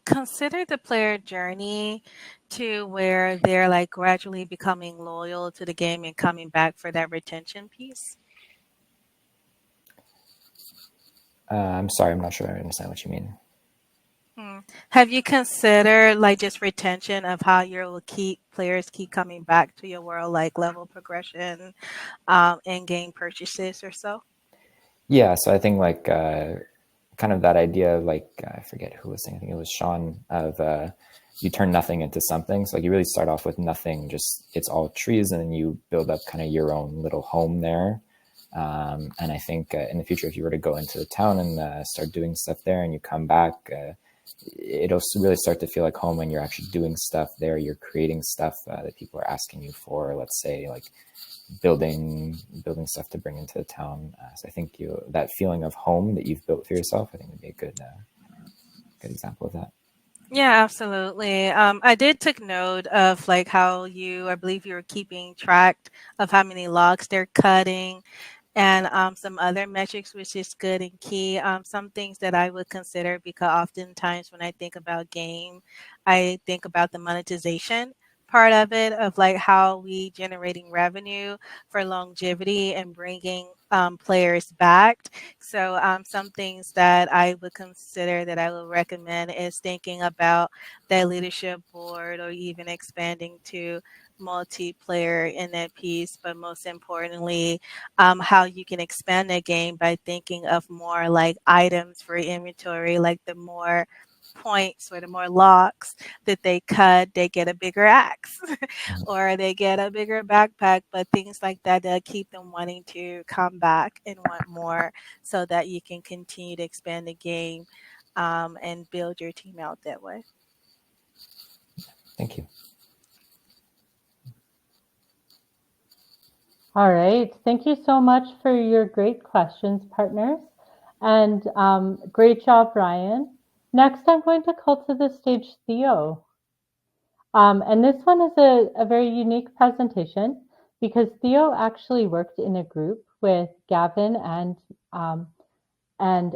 considered the player journey to where they're like gradually becoming loyal to the game and coming back for that retention piece? I'm sorry, I'm not sure I understand what you mean. Have you considered like just retention of how you'll keep players keep coming back to your world, like level progression, in-game purchases or so? Yeah, so I think like kind of that idea, like I forget who was saying, I think it was Sean, of you turn nothing into something. So like you really start off with nothing, just it's all trees, and then you build up kind of your own little home there. And I think in the future, if you were to go into the town and start doing stuff there and you come back, it'll really start to feel like home when you're actually doing stuff there. You're creating stuff that people are asking you for, let's say like building stuff to bring into the town. So I think that feeling of home that you've built for yourself, I think would be a good example of that. Yeah, absolutely. I did take note of like how I believe you were keeping track of how many logs they're cutting, and some other metrics, which is good and key. Some things that I would consider, because oftentimes when I think about game, I think about the monetization part of it, of like how we generating revenue for longevity and bringing players back. So some things that I would consider that I would recommend is thinking about that leadership board, or even expanding to multiplayer in that piece, but most importantly, how you can expand the game by thinking of more like items for inventory, like the more points or the more locks that they cut, they get a bigger axe or they get a bigger backpack, but things like that that keep them wanting to come back and want more so that you can continue to expand the game and build your team out that way. Thank you. All right. Thank you so much for your great questions, partners. And great job, Ryan. Next, I'm going to call to the stage Theo. And this one is a very unique presentation because Theo actually worked in a group with Gavin and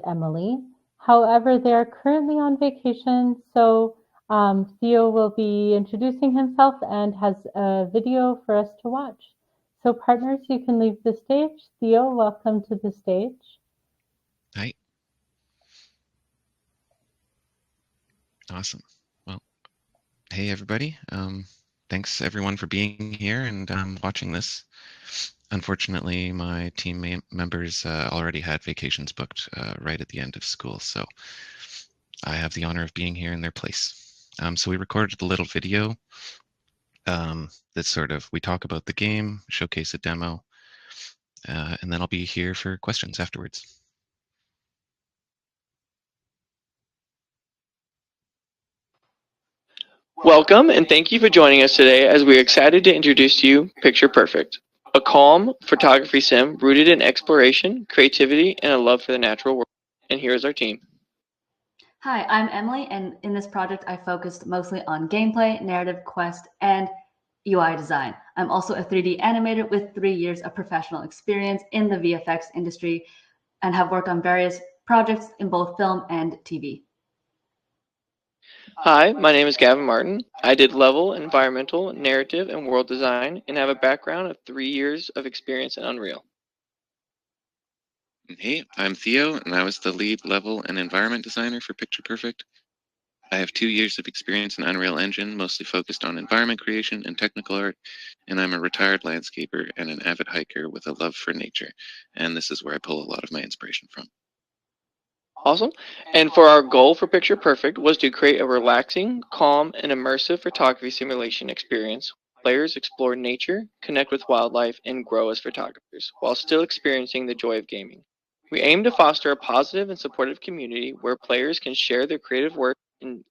Emily. However, they are currently on vacation, so Theo will be introducing himself and has a video for us to watch. So partners, you can leave the stage. Theo, welcome to the stage. Hi. Awesome. Well, hey everybody. Thanks everyone for being here and watching this. Unfortunately, my team members already had vacations booked right at the end of school, so I have the honor of being here in their place. So we recorded a little video that sort of, we talk about the game, showcase a demo, and then I'll be here for questions afterwards. Welcome and thank you for joining us today as we're excited to introduce to you Picture Perfect, a calm photography sim rooted in exploration, creativity, and a love for the natural world. And here's our team. Hi, I'm Emily, and in this project I focused mostly on gameplay, narrative, quest, and UI design. I'm also a 3D animator with 3 years of professional experience in the VFX industry and have worked on various projects in both film and TV. Hi, my name is Gavin Martin. I did level, environmental, narrative, and world design and have a background of 3 years of experience in Unreal. Hey, I'm Theo, and I was the lead level and environment designer for Picture Perfect. I have 2 years of experience in Unreal Engine, mostly focused on environment creation and technical art, and I'm a retired landscaper and an avid hiker with a love for nature, and this is where I pull a lot of my inspiration from. Awesome. And for our goal for Picture Perfect was to create a relaxing, calm, and immersive photography simulation experience. Players explore nature, connect with wildlife, and grow as photographers, while still experiencing the joy of gaming. We aim to foster a positive and supportive community where players can share their creative work and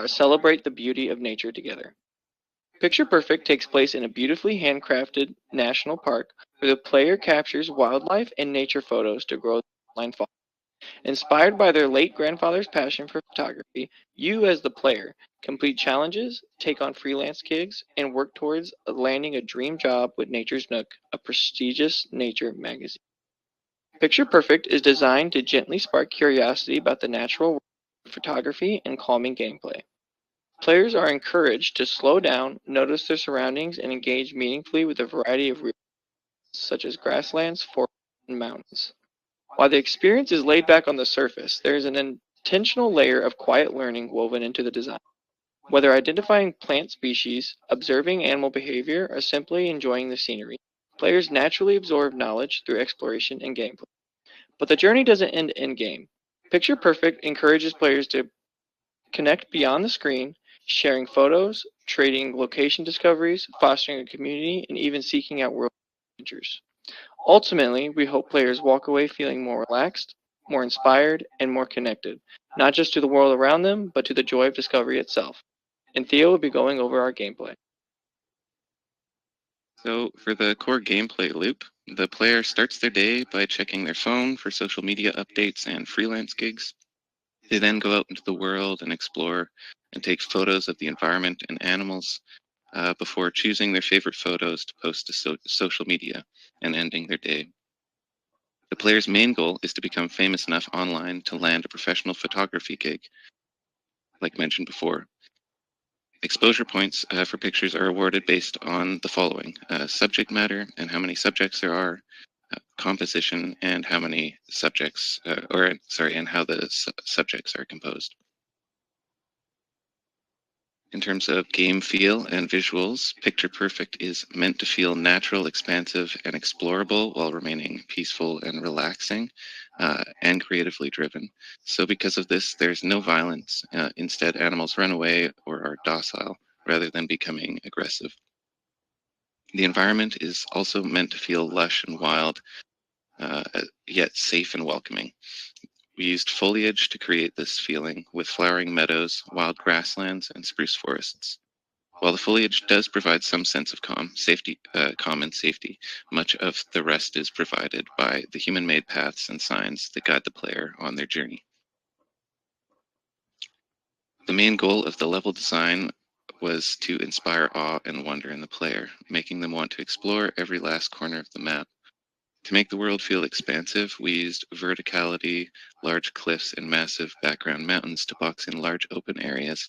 celebrate the beauty of nature together. Picture Perfect takes place in a beautifully handcrafted national park where the player captures wildlife and nature photos to grow their online following. Inspired by their late grandfather's passion for photography, you as the player complete challenges, take on freelance gigs, and work towards landing a dream job with Nature's Nook, a prestigious nature magazine. Picture Perfect is designed to gently spark curiosity about the natural world of photography and calming gameplay. Players are encouraged to slow down, notice their surroundings, and engage meaningfully with a variety of real such as grasslands, forests, and mountains. While the experience is laid back on the surface, there is an intentional layer of quiet learning woven into the design. Whether identifying plant species, observing animal behavior, or simply enjoying the scenery, players naturally absorb knowledge through exploration and gameplay. But the journey doesn't end in-game. Picture Perfect encourages players to connect beyond the screen, sharing photos, trading location discoveries, fostering a community, and even seeking out world adventures. Ultimately, we hope players walk away feeling more relaxed, more inspired, and more connected, not just to the world around them, but to the joy of discovery itself. And Theo will be going over our gameplay. So for the core gameplay loop, the player starts their day by checking their phone for social media updates and freelance gigs. They then go out into the world and explore and take photos of the environment and animals before choosing their favorite photos to post to social media and ending their day. The player's main goal is to become famous enough online to land a professional photography gig, like mentioned before. Exposure points for pictures are awarded based on the following: subject matter and how many subjects there are, composition and how many subjects, and how the subjects are composed. In terms of game feel and visuals, Picture Perfect is meant to feel natural, expansive, and explorable while remaining peaceful and relaxing and creatively driven. So because of this, there's no violence. Instead, animals run away or are docile rather than becoming aggressive. The environment is also meant to feel lush and wild, yet safe and welcoming. We used foliage to create this feeling with flowering meadows, wild grasslands, and spruce forests. While the foliage does provide some sense of calm and safety, much of the rest is provided by the human-made paths and signs that guide the player on their journey. The main goal of the level design was to inspire awe and wonder in the player, making them want to explore every last corner of the map. To make the world feel expansive, we used verticality, large cliffs, and massive background mountains to box in large open areas.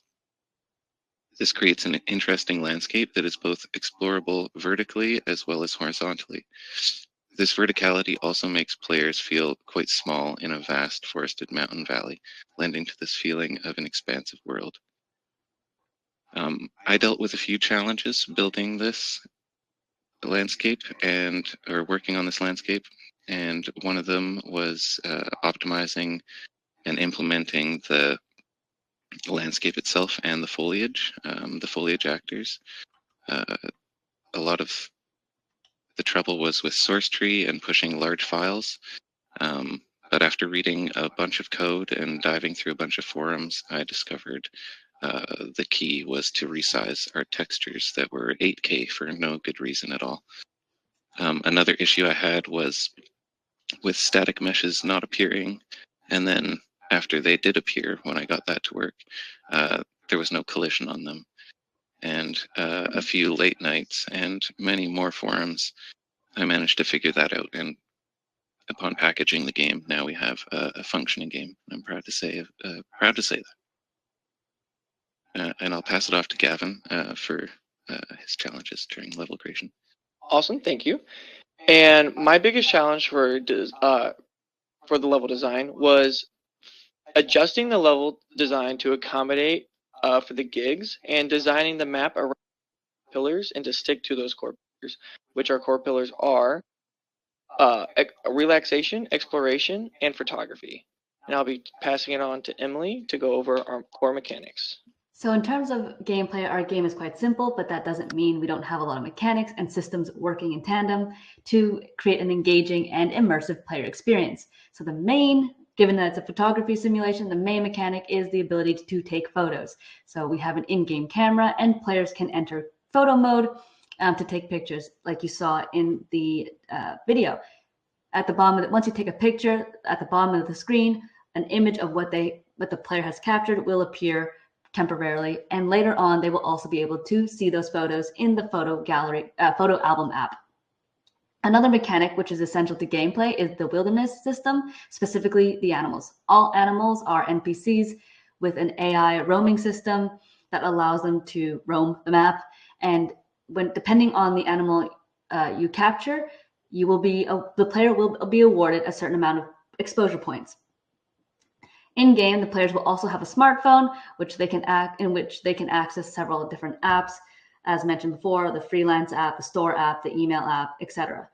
This creates an interesting landscape that is both explorable vertically as well as horizontally. This verticality also makes players feel quite small in a vast forested mountain valley, lending to this feeling of an expansive world. I dealt with a few challenges building this landscape or working on this landscape, and one of them was optimizing and implementing the landscape itself and the foliage actors. A lot of the trouble was with source tree and pushing large files. But after reading a bunch of code and diving through a bunch of forums, I discovered the key was to resize our textures that were 8K for no good reason at all. Another issue I had was with static meshes not appearing, and then after they did appear, when I got that to work, there was no collision on them. And a few late nights and many more forums, I managed to figure that out. And upon packaging the game, now we have a functioning game. I'm proud to say that. And I'll pass it off to Gavin for his challenges during level creation. Awesome, thank you. And my biggest challenge for the level design was adjusting the level design to accommodate for the gigs and designing the map around pillars and to stick to those core pillars, which our core pillars are relaxation, exploration, and photography. And I'll be passing it on to Emily to go over our core mechanics. So in terms of gameplay, our game is quite simple, but that doesn't mean we don't have a lot of mechanics and systems working in tandem to create an engaging and immersive player experience. So the main, given that it's a photography simulation, the main mechanic is the ability to take photos. So we have an in-game camera and players can enter photo mode to take pictures like you saw in the video. At the bottom of it, once you take a picture, at the bottom of the screen, an image of what the player has captured will appear temporarily, and later on they will also be able to see those photos in the photo album app. Another mechanic which is essential to gameplay is the wilderness system, specifically the animals. All animals are NPCs with an AI roaming system that allows them to roam the map, and depending on the animal you capture, the player will be awarded a certain amount of exposure points. In game, the players will also have a smartphone, in which they can access several different apps, as mentioned before: the freelance app, the store app, the email app, etc.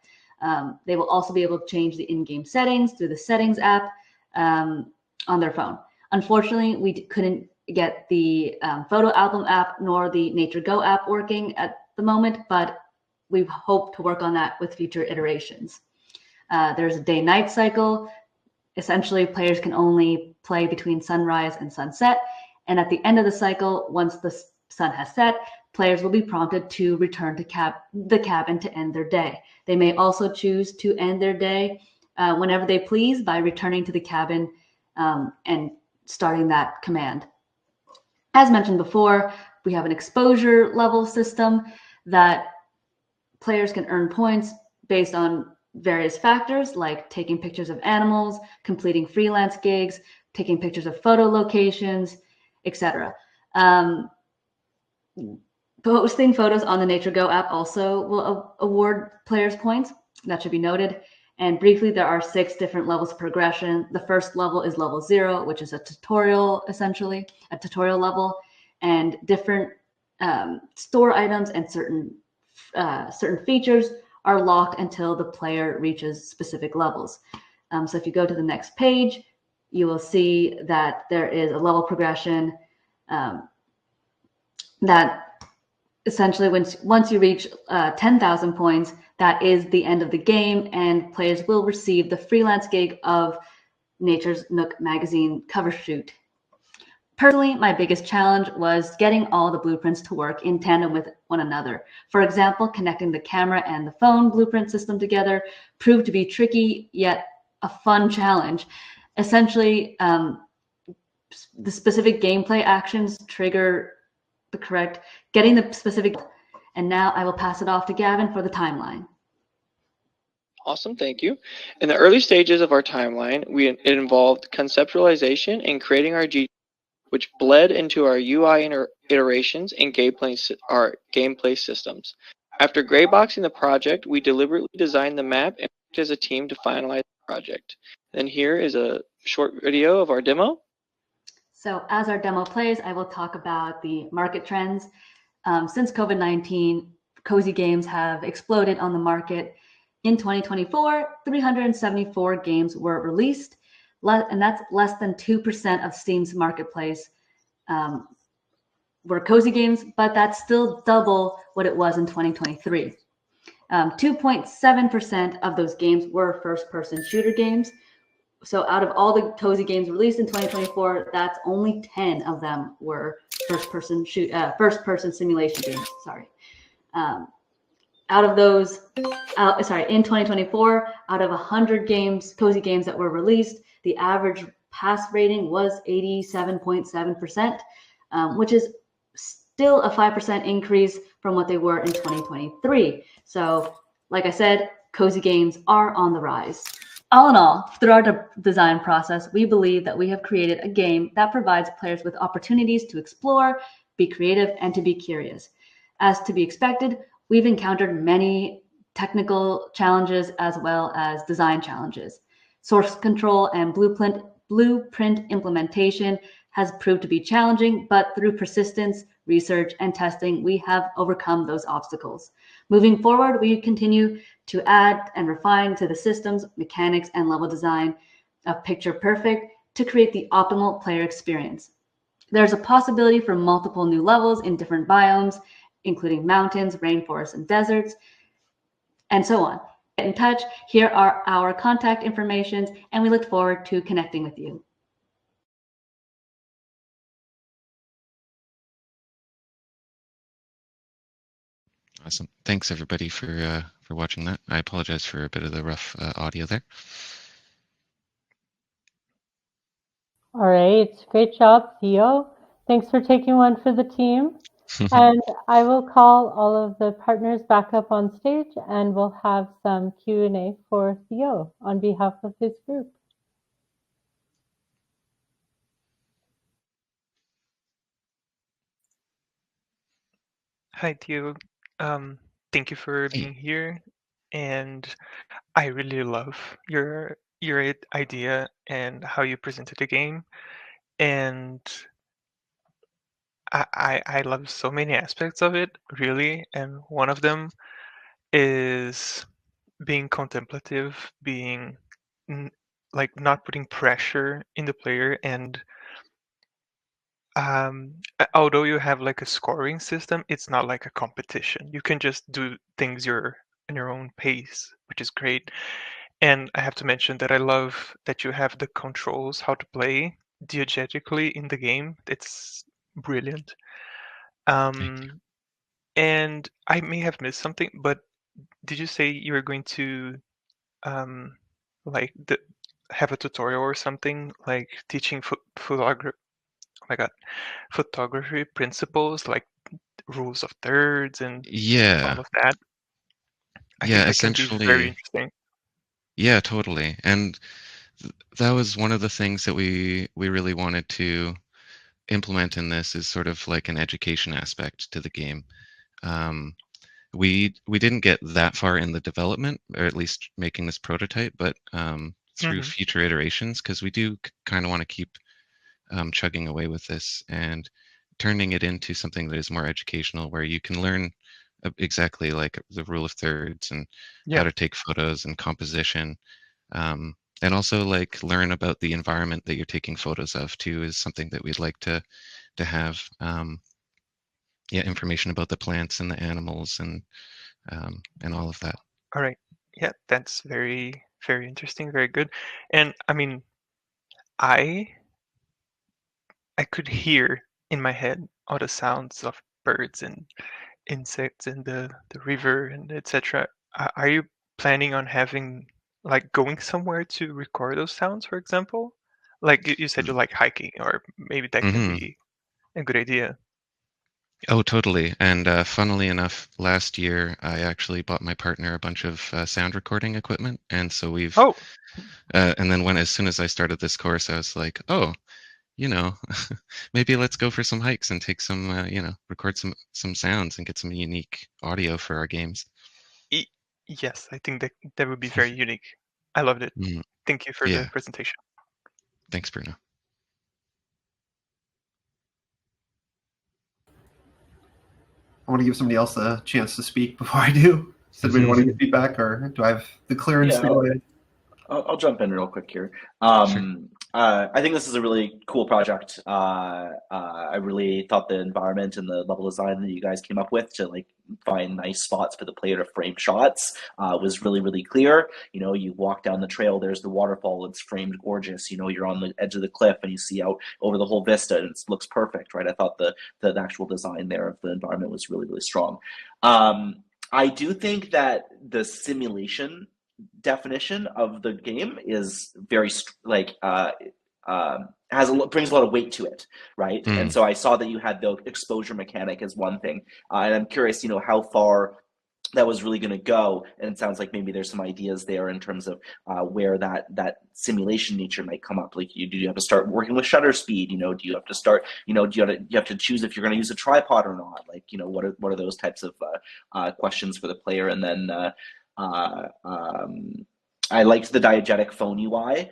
They will also be able to change the in-game settings through the settings app on their phone. Unfortunately, we couldn't get the photo album app nor the Nature Go app working at the moment, but we hope to work on that with future iterations. There's a day-night cycle. Essentially, players can only play between sunrise and sunset. And at the end of the cycle, once the sun has set, players will be prompted to return to the cabin to end their day. They may also choose to end their day whenever they please by returning to the cabin and starting that command. As mentioned before, we have an exposure level system that players can earn points based on various factors like taking pictures of animals, completing freelance gigs, taking pictures of photo locations, etc. Posting photos on the Nature Go app also will award players points. That should be noted. And briefly, there are 6 different levels of progression. The first level is level 0, which is a tutorial, essentially, a tutorial level. and different store items and certain features are locked until the player reaches specific levels. So if you go to the next page, you will see that there is a level progression that essentially once you reach 10,000 points, that is the end of the game, and players will receive the freelance gig of Nature's Nook magazine cover shoot. Personally, my biggest challenge was getting all the blueprints to work in tandem with one another. For example, connecting the camera and the phone blueprint system together proved to be tricky, yet a fun challenge. Essentially, the specific gameplay actions trigger the correct, getting the specific, and now I will pass it off to Gavin for the timeline. Awesome, thank you. In the early stages of our timeline, it involved conceptualization and creating our G, which bled into our UI iterations and our gameplay systems. After grayboxing the project, we deliberately designed the map and worked as a team to finalize the project. Then here is a short video of our demo. So as our demo plays, I will talk about the market trends. Since COVID-19, cozy games have exploded on the market. In 2024, 374 games were released, and that's less than 2% of Steam's marketplace were cozy games, but that's still double what it was in 2023. 2.7% of those games were first-person shooter games. So out of all the cozy games released in 2024, that's only 10 of them were first-person simulation games. Sorry. Out of those, in 2024, out of 100 games, cozy games that were released, the average pass rating was 87.7%, which is still a 5% increase from what they were in 2023. So, like I said, cozy games are on the rise. All in all, through our design process, we believe that we have created a game that provides players with opportunities to explore, be creative, and to be curious. As to be expected, we've encountered many technical challenges as well as design challenges. Source control and blueprint implementation has proved to be challenging, but through persistence, research, and testing, we have overcome those obstacles. Moving forward, we continue to add and refine to the systems, mechanics, and level design of Picture Perfect to create the optimal player experience. There's a possibility for multiple new levels in different biomes, including mountains, rainforests, and deserts, and so on. Get in touch. Here are our contact information, and we look forward to connecting with you. Awesome. Thanks everybody for watching that. I apologize for a bit of the rough audio there. All right, great job, Theo. Thanks for taking one for the team. And I will call all of the partners back up on stage, and we'll have some Q&A for Theo on behalf of his group. Hi, Theo. Thank you for being here, and I really love your idea and how you presented the game, and I love so many aspects of it, really, and one of them is being contemplative, being like not putting pressure in the player, and although you have like a scoring system, it's not like a competition. You can just do things in your own pace, which is great. And I have to mention that I love that you have the controls, how to play diegetically in the game. It's brilliant. And I may have missed something, but did you say you were going to like have a tutorial or something, like teaching photography? Oh my God, photography principles, like rules of thirds and all of that. I think that can be very interesting. Yeah, totally. And that was one of the things that we really wanted to implement in this, is sort of like an education aspect to the game. We didn't get that far in the development, or at least making this prototype, but through future iterations, because we do kind of want to keep chugging away with this. And turning it into something that is more educational, where you can learn exactly like the rule of thirds and how to take photos and composition. And also like learn about the environment that you're taking photos of too is something that we'd like to have. Yeah, information about the plants and the animals and all of that. All right. Yeah, that's very, very interesting. Very good. And I mean, I could hear in my head all the sounds of birds and insects in the river and etc. Are you planning on having like going somewhere to record those sounds, for example? Like you said, you like hiking, or maybe that can Mm-hmm. be a good idea. Oh, totally. And funnily enough, last year I actually bought my partner a bunch of sound recording equipment, and so we've. Oh. And then as soon as I started this course, I was like, oh, you know, maybe let's go for some hikes and take some, record some sounds and get some unique audio for our games. Yes, I think that would be very unique. I loved it. Thank you for the presentation. Thanks, Bruno. I want to give somebody else a chance to speak before I do. Does anybody want to give feedback, or do I have the clearance to go ahead? I'll jump in real quick here. Sure. I think this is a really cool project. I really thought the environment and the level design that you guys came up with to like find nice spots for the player to frame shots was really, really clear. You know, you walk down the trail, there's the waterfall, it's framed gorgeous. You know, you're on the edge of the cliff and you see out over the whole vista and it looks perfect, right? I thought the actual design there of the environment was really, really strong. I do think that the simulation definition of the game is very brings a lot of weight to it, right? And so I saw that you had the exposure mechanic as one thing, and I'm curious, you know, how far that was really going to go. And it sounds like maybe there's some ideas there in terms of where that simulation nature might come up. Like, do you have to start working with shutter speed? You know, do you have to start? You know, do you have to choose if you're going to use a tripod or not? Like, you know, what are those types of questions for the player? And then I liked the diegetic phone UI.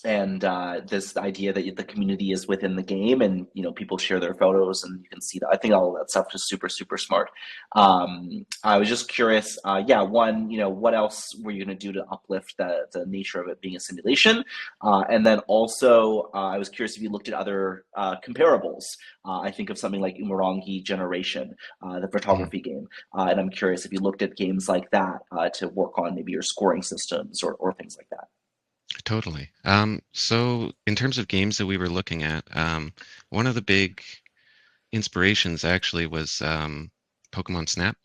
And this idea that the community is within the game, and you know, people share their photos, and you can see that. I think all of that stuff is super, super smart. I was just curious. One, you know, what else were you going to do to uplift the nature of it being a simulation? And then also, I was curious if you looked at other comparables. I think of something like Umurangi Generation, the photography game, and I'm curious if you looked at games like that to work on maybe your scoring systems or things like that. Totally. So in terms of games that we were looking at, one of the big inspirations actually was Pokemon Snap,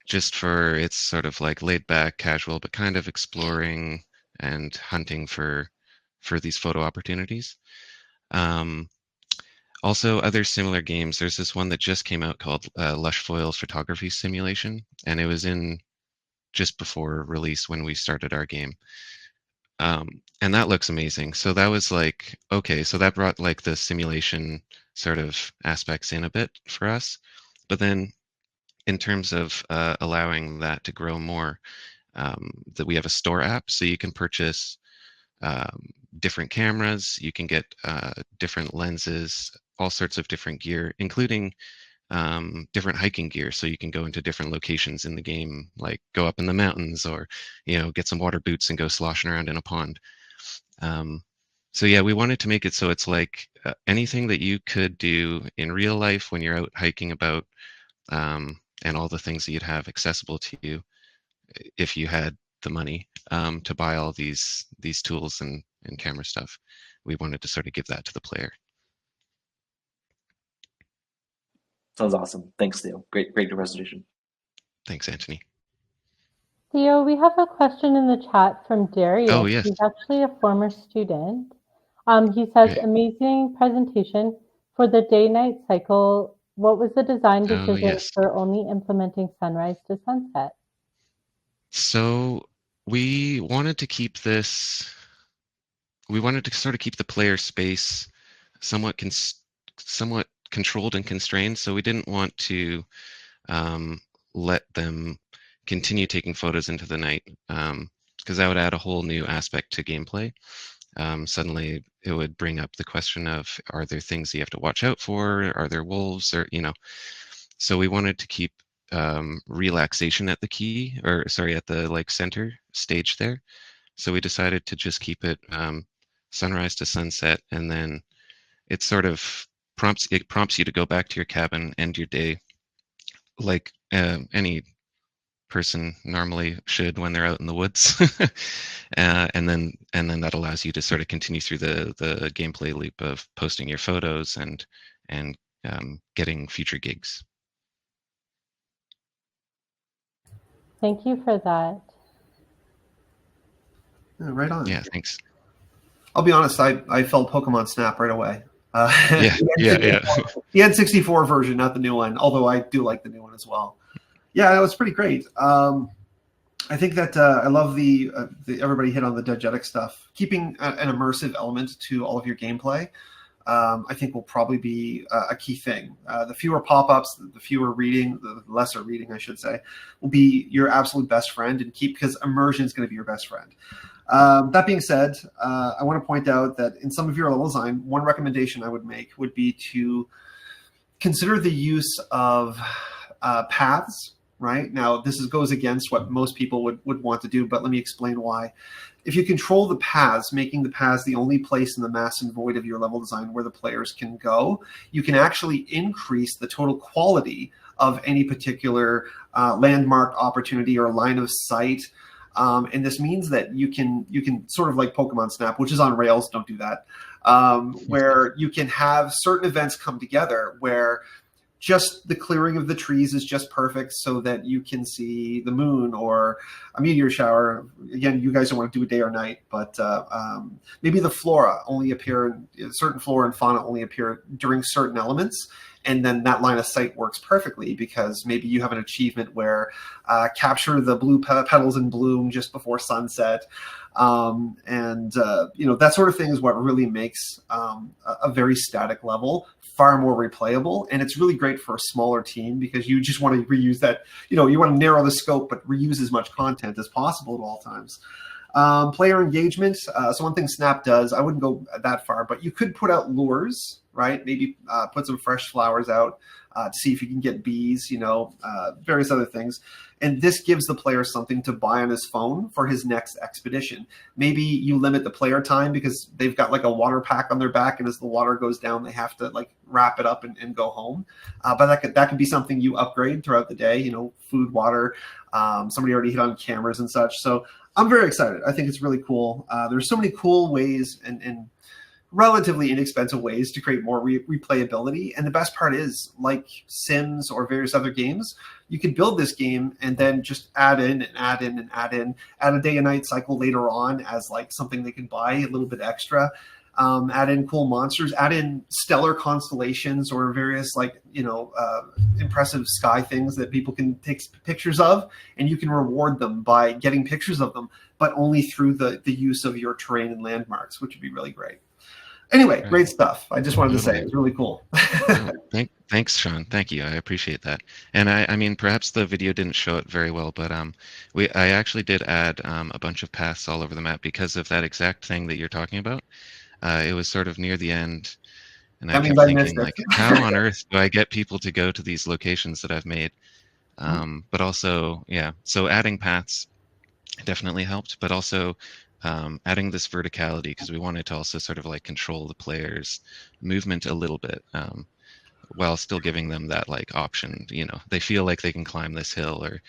just for its sort of like laid back, casual, but kind of exploring and hunting for these photo opportunities. Also, other similar games, there's this one that just came out called Lush Foils Photography Simulation, and it was in just before release when we started our game. And that looks amazing. So that was like, okay, so that brought like the simulation sort of aspects in a bit for us. But then in terms of allowing that to grow more, that we have a store app, so you can purchase different cameras, you can get different lenses, all sorts of different gear, including different hiking gear, so you can go into different locations in the game, like go up in the mountains, or you know, get some water boots and go sloshing around in a pond. So yeah, we wanted to make it so it's like anything that you could do in real life when you're out hiking about, and all the things that you'd have accessible to you if you had the money to buy all these tools and camera stuff. We wanted to sort of give that to the player. Sounds awesome. Thanks, Theo. Great presentation. Thanks, Anthony. Theo, we have a question in the chat from Darius. Oh, yes. He's actually a former student. He says, amazing presentation for the day-night cycle. What was the design decision for only implementing sunrise to sunset? So we wanted to keep this, we wanted to sort of keep the player space somewhat controlled and constrained. So we didn't want to let them continue taking photos into the night, because that would add a whole new aspect to gameplay. suddenly it would bring up the question of, are there things you have to watch out for? Are there wolves? Or, so we wanted to keep relaxation at the key, or sorry, at the like center stage there. So we decided to just keep it sunrise to sunset, and then it sort of prompts you to go back to your cabin, end your day like any person normally should when they're out in the woods. And then that allows you to sort of continue through the gameplay loop of posting your photos and getting future gigs. Thank you for that. Yeah, right on. Yeah, thanks. I'll be honest, I felt Pokemon Snap right away. Yeah. The N64 version, not the new one, although I do like the new one as well. Yeah, it was pretty great. I think that I love the everybody hit on the diegetic stuff. Keeping an immersive element to all of your gameplay, I think will probably be a key thing. The fewer pop-ups, the fewer reading, the lesser reading, I should say, will be your absolute best friend, and because immersion is going to be your best friend. That being said, I want to point out that in some of your level design, one recommendation I would make would be to consider the use of paths. Right now, this goes against what most people would want to do, but let me explain why. If you control the paths, making the paths the only place in the mass and void of your level design where the players can go, you can actually increase the total quality of any particular landmark opportunity or line of sight. And this means that you can sort of like Pokemon Snap, which is on rails, don't do that, where you can have certain events come together where just the clearing of the trees is just perfect so that you can see the moon or a meteor shower. Again, you guys don't want to do a day or night, but maybe the flora only appear, certain flora and fauna only appear during certain elements. And then that line of sight works perfectly because maybe you have an achievement where capture the blue petals in bloom just before sunset. That sort of thing is what really makes a very static level far more replayable. And it's really great for a smaller team because you just want to reuse that, you want to narrow the scope, but reuse as much content as possible at all times. Player engagement. So one thing Snap does, I wouldn't go that far, but you could put out lures, right? Maybe put some fresh flowers out to see if you can get bees, various other things. And this gives the player something to buy on his phone for his next expedition. Maybe you limit the player time because they've got like a water pack on their back, and as the water goes down, they have to like wrap it up and go home. But that could be something you upgrade throughout the day, food, water. Somebody already hit on cameras and such. So I'm very excited. I think it's really cool. There's so many cool ways and relatively inexpensive ways to create more replayability. And the best part is, like Sims or various other games, you can build this game and then just add a day and night cycle later on as like something they can buy a little bit extra. Add in cool monsters, add in stellar constellations or various impressive sky things that people can take pictures of, and you can reward them by getting pictures of them, but only through the use of your terrain and landmarks, which would be really great. Anyway, great stuff. I just wanted to say it's really cool. Thanks, Sean. Thank you. I appreciate that. And I mean, perhaps the video didn't show it very well, but I actually did add a bunch of paths all over the map because of that exact thing that you're talking about. It was sort of near the end, and I kept thinking, like, how on earth do I get people to go to these locations that I've made? But also, yeah, so adding paths definitely helped, but also adding this verticality, because we wanted to also sort of like control the player's movement a little bit, while still giving them that like option. They feel like they can climb this hill, or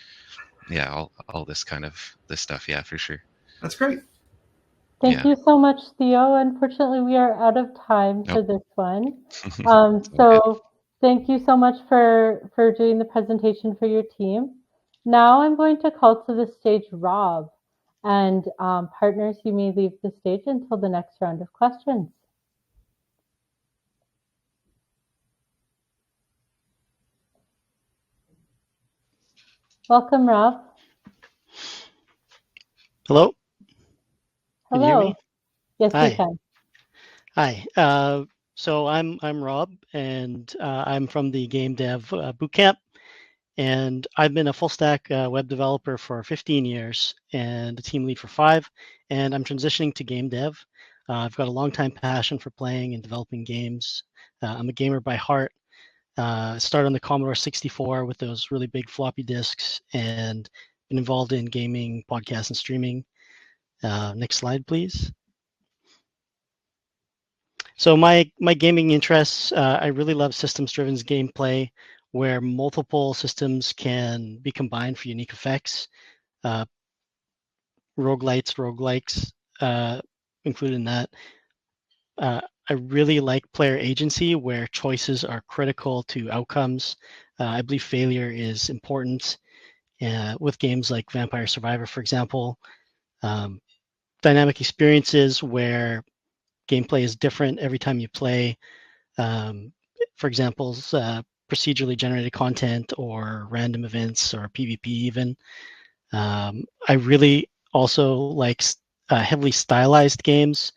all this kind of this stuff. Yeah, for sure. That's great. Thank you so much, Theo. Unfortunately, we are out of time for this one. So thank you so much for doing the presentation for your team. Now I'm going to call to the stage Rob. And partners, you may leave the stage until the next round of questions. Welcome, Rob. Hello. Hello. Can you hear me? Yes, Hi. we can. Hi. So I'm Rob, and I'm from the Game Dev Bootcamp, and I've been a full stack web developer for 15 years and a team lead for 5, and I'm transitioning to game dev. I've got a long time passion for playing and developing games. I'm a gamer by heart. Started on the Commodore 64 with those really big floppy disks, and been involved in gaming, podcasts, and streaming. Next slide, please. So my gaming interests, I really love systems-driven gameplay where multiple systems can be combined for unique effects. Roguelikes included in that. I really like player agency where choices are critical to outcomes. I believe failure is important with games like Vampire Survivor, for example. Dynamic experiences where gameplay is different every time you play. For example, procedurally generated content or random events or PvP even. I really also like heavily stylized games.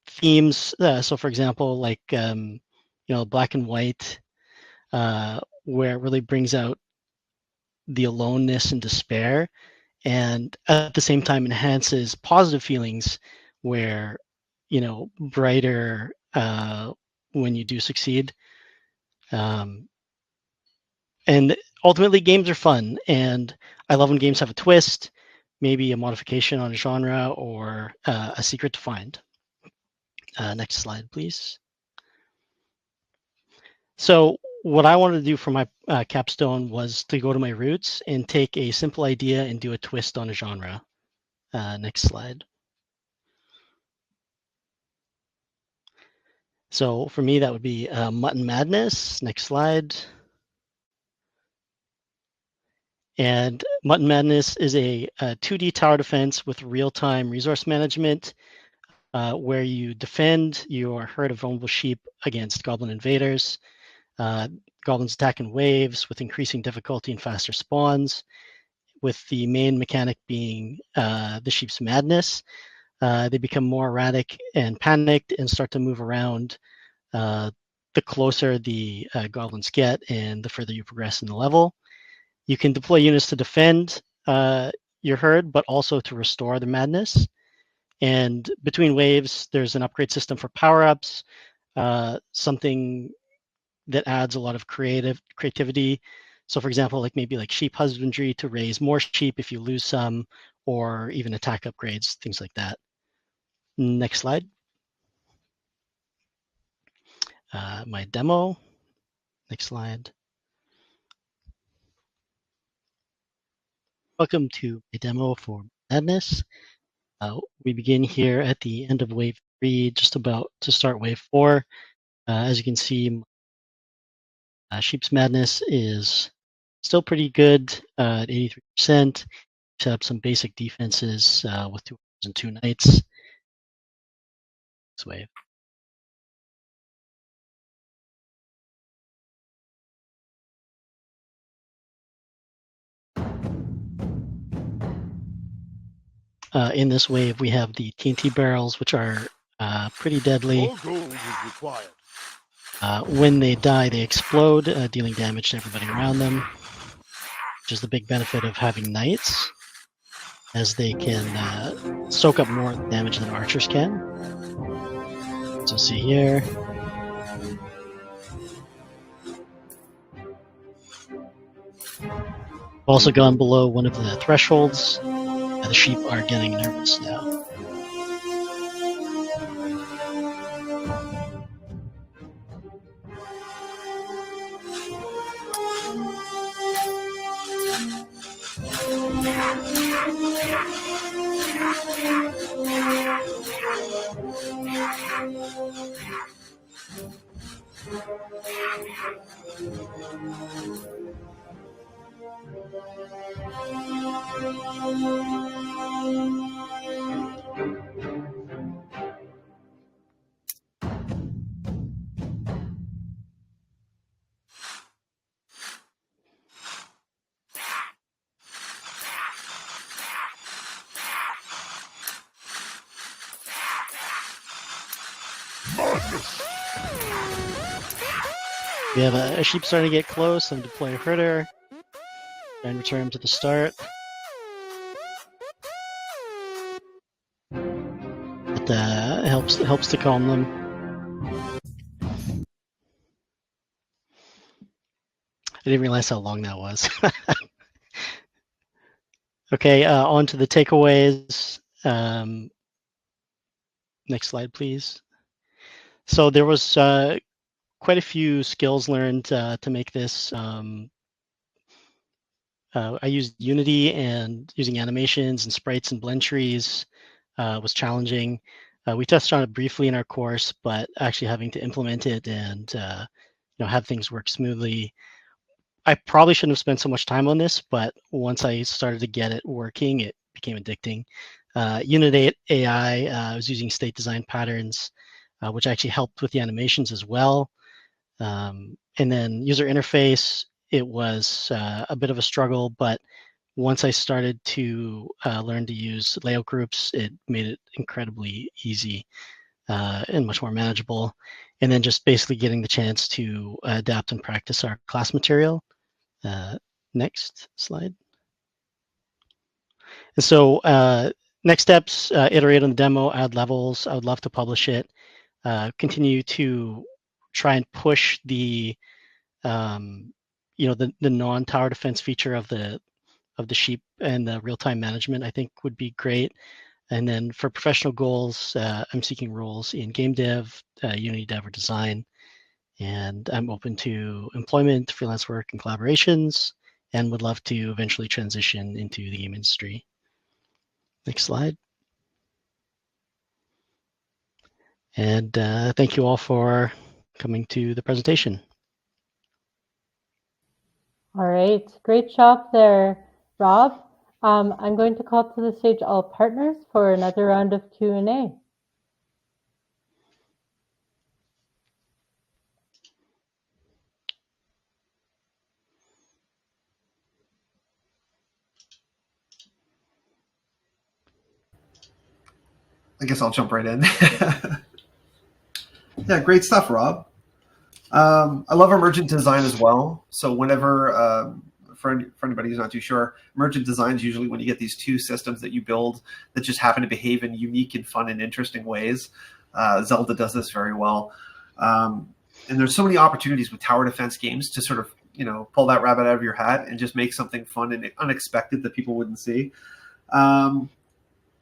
Themes, so for example, like black and white, where it really brings out the aloneness and despair, and at the same time enhances positive feelings, where brighter when you do succeed. And ultimately, games are fun, and I love when games have a twist, maybe a modification on a genre, or a secret to find. Next slide, please. So what I wanted to do for my capstone was to go to my roots and take a simple idea and do a twist on a genre. Next slide. So for me, that would be Mutton Madness. Next slide. And Mutton Madness is a 2D tower defense with real-time resource management, where you defend your herd of vulnerable sheep against goblin invaders. Goblins attack in waves with increasing difficulty and faster spawns, with the main mechanic being the sheep's madness. They become more erratic and panicked and start to move around the closer the goblins get and the further you progress in the level. You can deploy units to defend your herd, but also to restore the madness. And between waves, there's an upgrade system for power-ups, something that adds a lot of creativity. So for example, like maybe like sheep husbandry to raise more sheep if you lose some, or even attack upgrades, things like that. Next slide. My demo. Next slide. Welcome to my demo for Madness. We begin here at the end of wave 3, just about to start wave 4. As you can see, Sheep's Madness is still pretty good at 83%. Set up some basic defenses with 2 horses and 2 knights. This wave. In this wave, we have the TNT barrels, which are pretty deadly. When they die, they explode, dealing damage to everybody around them, which is the big benefit of having knights, as they can soak up more damage than archers can. So see here. Also gone below one of the thresholds. The sheep are getting nervous now. We have a sheep starting to get close. I'm deploy a herder and return to the start. that helps to calm them. I didn't realize how long that was. Okay, on to the takeaways. Next slide, please. So there was quite a few skills learned to make this. I used Unity, and using animations and sprites and blend trees was challenging. We touched on it briefly in our course, but actually having to implement it and have things work smoothly. I probably shouldn't have spent so much time on this, but once I started to get it working, it became addicting. Unity AI, I was using state design patterns, which actually helped with the animations as well. And then user interface, it was a bit of a struggle, but once I started to learn to use layout groups, it made it incredibly easy and much more manageable. And then just basically getting the chance to adapt and practice our class material. Next slide. And so next steps, iterate on the demo, add levels. I would love to publish it. Continue to try and push the the non-tower defense feature of the sheep and the real-time management, I think would be great. And then for professional goals, I'm seeking roles in game dev, Unity dev, or design. And I'm open to employment, freelance work, and collaborations, and would love to eventually transition into the game industry. Next slide. And thank you all for coming to the presentation. All right, great job there, Rob. I'm going to call to the stage all partners for another round of Q&A. I guess I'll jump right in. Yeah, great stuff, Rob. I love emergent design as well. So whenever, for anybody who's not too sure, emergent design is usually when you get these two systems that you build that just happen to behave in unique and fun and interesting ways. Zelda does this very well. And there's so many opportunities with tower defense games to sort of, pull that rabbit out of your hat and just make something fun and unexpected that people wouldn't see.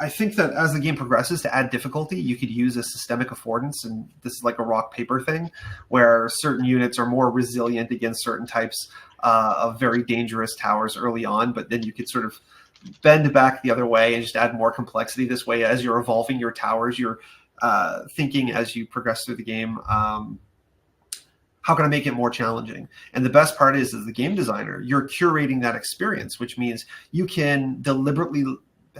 I think that as the game progresses, to add difficulty, you could use a systemic affordance, and this is like a rock paper thing, where certain units are more resilient against certain types of very dangerous towers early on, but then you could sort of bend back the other way and just add more complexity this way. As you're evolving your towers, you're thinking as you progress through the game, how can I make it more challenging? And the best part is, as the game designer, you're curating that experience, which means you can deliberately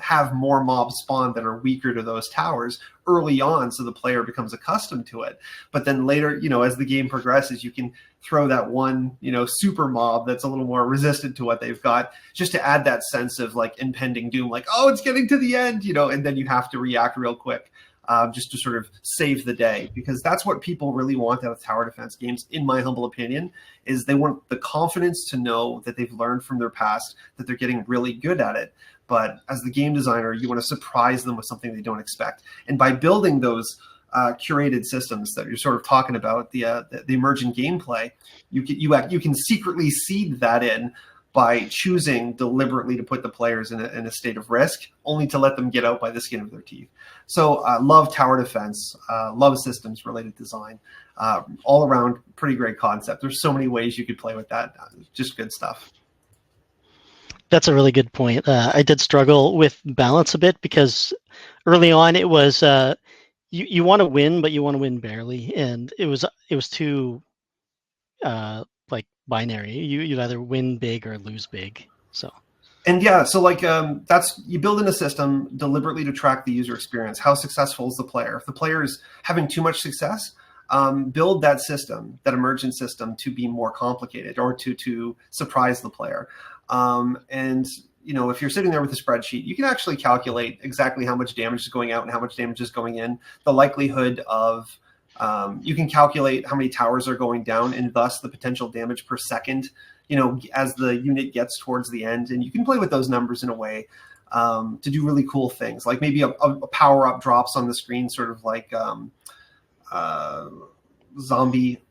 have more mobs spawn that are weaker to those towers early on, so the player becomes accustomed to it. But then later, as the game progresses, you can throw that one, super mob that's a little more resistant to what they've got, just to add that sense of like impending doom, like, oh, it's getting to the end, and then you have to react real quick. Just to sort of save the day, because that's what people really want out of tower defense games, in my humble opinion, is they want the confidence to know that they've learned from their past, that they're getting really good at it. But as the game designer, you want to surprise them with something they don't expect. And by building those curated systems that you're sort of talking about, the emergent gameplay, you can secretly seed that in by choosing deliberately to put the players in a state of risk, only to let them get out by the skin of their teeth. So I love tower defense, love systems related design, all around pretty great concept. There's so many ways you could play with that, just good stuff. That's a really good point. I did struggle with balance a bit, because early on it was you want to win, but you want to win barely, and it was too like binary. You'd either win big or lose big. So. And yeah, so like that's, you build in a system deliberately to track the user experience. How successful is the player? If the player is having too much success, build that system, that emergent system, to be more complicated or to surprise the player. And if you're sitting there with a spreadsheet, you can actually calculate exactly how much damage is going out and how much damage is going in. The likelihood of you can calculate how many towers are going down, and thus the potential damage per second, as the unit gets towards the end. And you can play with those numbers in a way to do really cool things, like maybe a power up drops on the screen, sort of like zombie,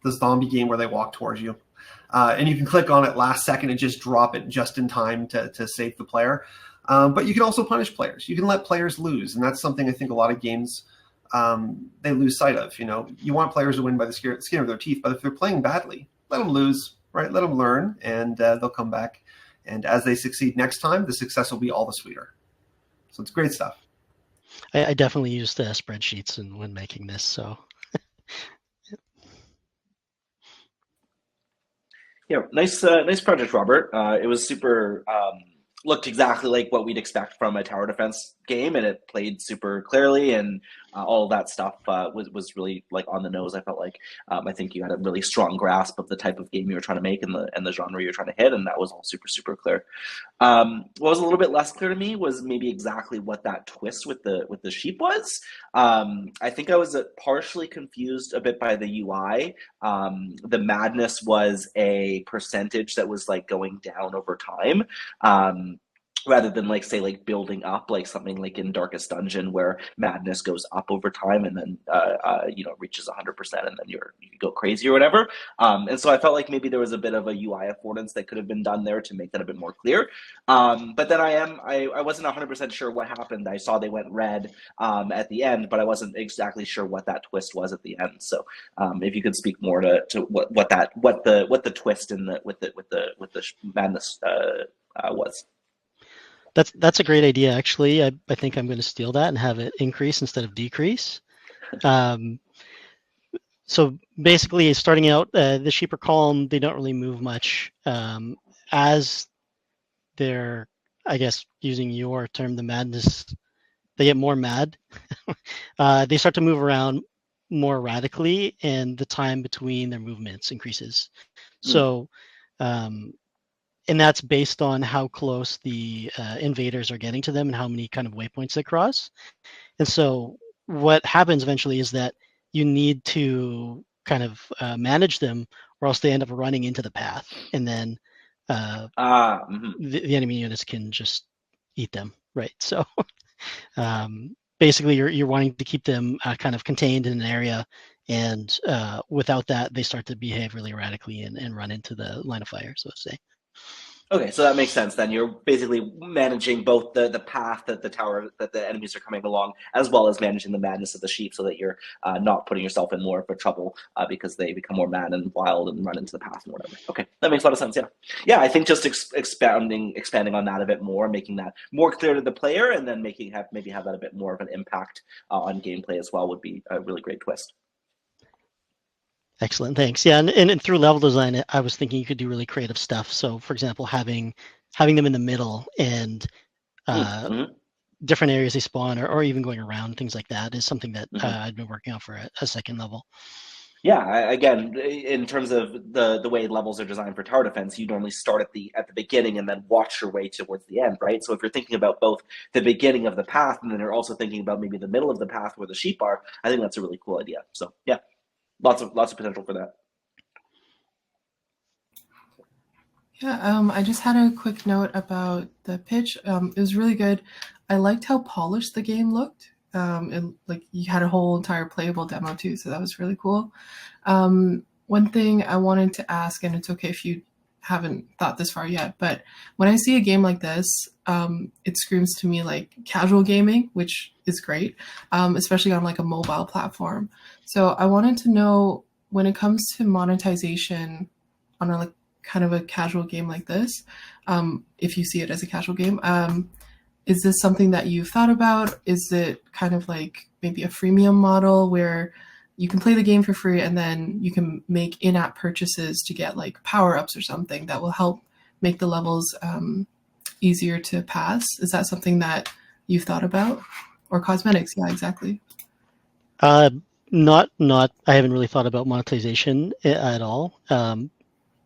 the zombie game where they walk towards you. And you can click on it last second and just drop it just in time to save the player. But you can also punish players. You can let players lose, and that's something I think a lot of games they lose sight of. You know, you want players to win by the skin of their teeth, but if they're playing badly, let them lose, right? Let them learn, and they'll come back. And as they succeed next time, the success will be all the sweeter. So it's great stuff. I definitely used spreadsheets when making this. So yeah, nice project, Robert. It was super. Looked exactly like what we'd expect from a tower defense game, and it played super clearly, and all of that stuff was really like on the nose. I felt like I think you had a really strong grasp of the type of game you were trying to make and the genre you're trying to hit, and that was all super clear. What was a little bit less clear to me was maybe exactly what that twist with the sheep was. I think I was partially confused a bit by the UI. The madness was a percentage that was like going down over time. Rather than like say like building up like something like in Darkest Dungeon where madness goes up over time and then reaches 100% and then you go crazy or whatever. And so I felt like maybe there was a bit of a UI affordance that could have been done there to make that a bit more clear. But then I wasn't 100% sure what happened. I saw they went red at the end, but I wasn't exactly sure what that twist was at the end. So if you could speak more to what the twist in with the madness was. that's a great idea. Actually, I think I'm going to steal that and have it increase instead of decrease. So basically, starting out, the sheep are calm. They don't really move much. As they're, I guess, using your term, the madness, they get more mad. They start to move around more radically, and the time between their movements increases. So, and that's based on how close the invaders are getting to them and how many kind of waypoints they cross. And so what happens eventually is that you need to kind of manage them, or else they end up running into the path, and then the enemy units can just eat them, right? So basically you're wanting to keep them kind of contained in an area, and without that they start to behave really erratically and run into the line of fire, so to say. Okay, so that makes sense then. You're basically managing both the path that the enemies are coming along, as well as managing the madness of the sheep, so that you're not putting yourself in more of a trouble because they become more mad and wild and run into the path and whatever. Okay, that makes a lot of sense. Yeah. I think just expanding on that a bit more, making that more clear to the player, and then maybe have that a bit more of an impact on gameplay as well would be a really great twist. Excellent, thanks. Yeah, and through level design, I was thinking you could do really creative stuff. So, for example, having them in the middle and different areas they spawn, or even going around, things like that, is something that I've been working on for a second level. Yeah, again, in terms of the way levels are designed for tower defense, you normally start at the beginning and then watch your way towards the end, right? So if you're thinking about both the beginning of the path and then you're also thinking about maybe the middle of the path where the sheep are, I think that's a really cool idea. So yeah. Lots of potential for that. Yeah, I just had a quick note about the pitch. It was really good. I liked how polished the game looked. Like you had a whole entire playable demo too, so that was really cool. One thing I wanted to ask, and it's okay if you haven't thought this far yet, but when I see a game like this, it screams to me like casual gaming, which is great, especially on like a mobile platform. So I wanted to know, when it comes to monetization on a like kind of a casual game like this, if you see it as a casual game, is this something that you've thought about? Is it kind of like maybe a freemium model where you can play the game for free and then you can make in-app purchases to get like power-ups or something that will help make the levels easier to pass? Is that something that you've thought about? Or cosmetics? Yeah, exactly. Not. I haven't really thought about monetization at all.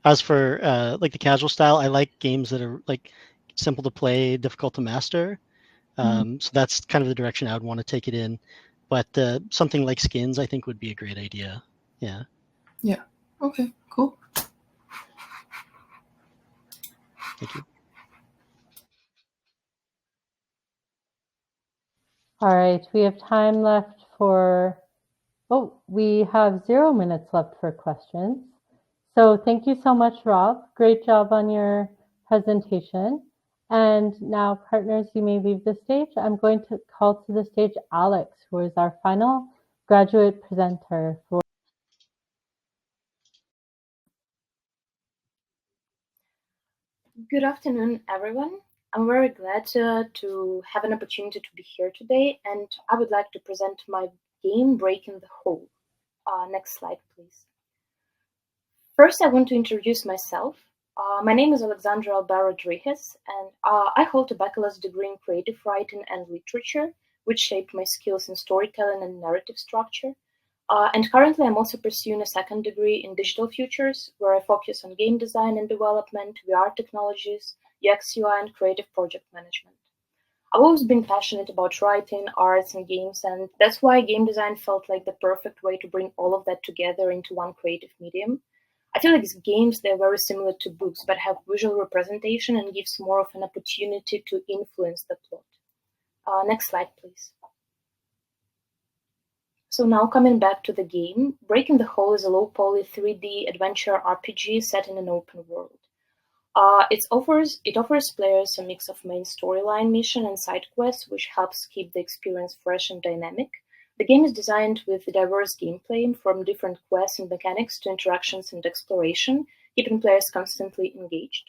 As for like the casual style, I like games that are like simple to play, difficult to master. So that's kind of the direction I would want to take it in. But something like skins, I think, would be a great idea. Yeah. Yeah. Okay, cool. Thank you. All right, we have time left for, we have 0 minutes left for questions. So thank you so much, Rob. Great job on your presentation. And now, partners, you may leave the stage. I'm going to call to the stage Alex, who is our final graduate presenter for. Good afternoon, everyone. I'm very glad to have an opportunity to be here today, and I would like to present my game, Breaking the Hole. Next slide, please. First, I want to introduce myself. My name is Alexandra Alba Rodriguez, and I hold a bachelor's degree in creative writing and literature, which shaped my skills in storytelling and narrative structure. And currently, I'm also pursuing a second degree in digital futures, where I focus on game design and development, VR technologies, UX, UI, and creative project management. I've always been passionate about writing, arts, and games, and that's why game design felt like the perfect way to bring all of that together into one creative medium. I feel like these games, they're very similar to books, but have visual representation and gives more of an opportunity to influence the plot. Next slide, please. So now coming back to the game, Breaking the Hole is a low-poly 3D adventure RPG set in an open world. It offers players a mix of main storyline mission and side quests, which helps keep the experience fresh and dynamic. The game is designed with diverse gameplay, from different quests and mechanics to interactions and exploration, keeping players constantly engaged.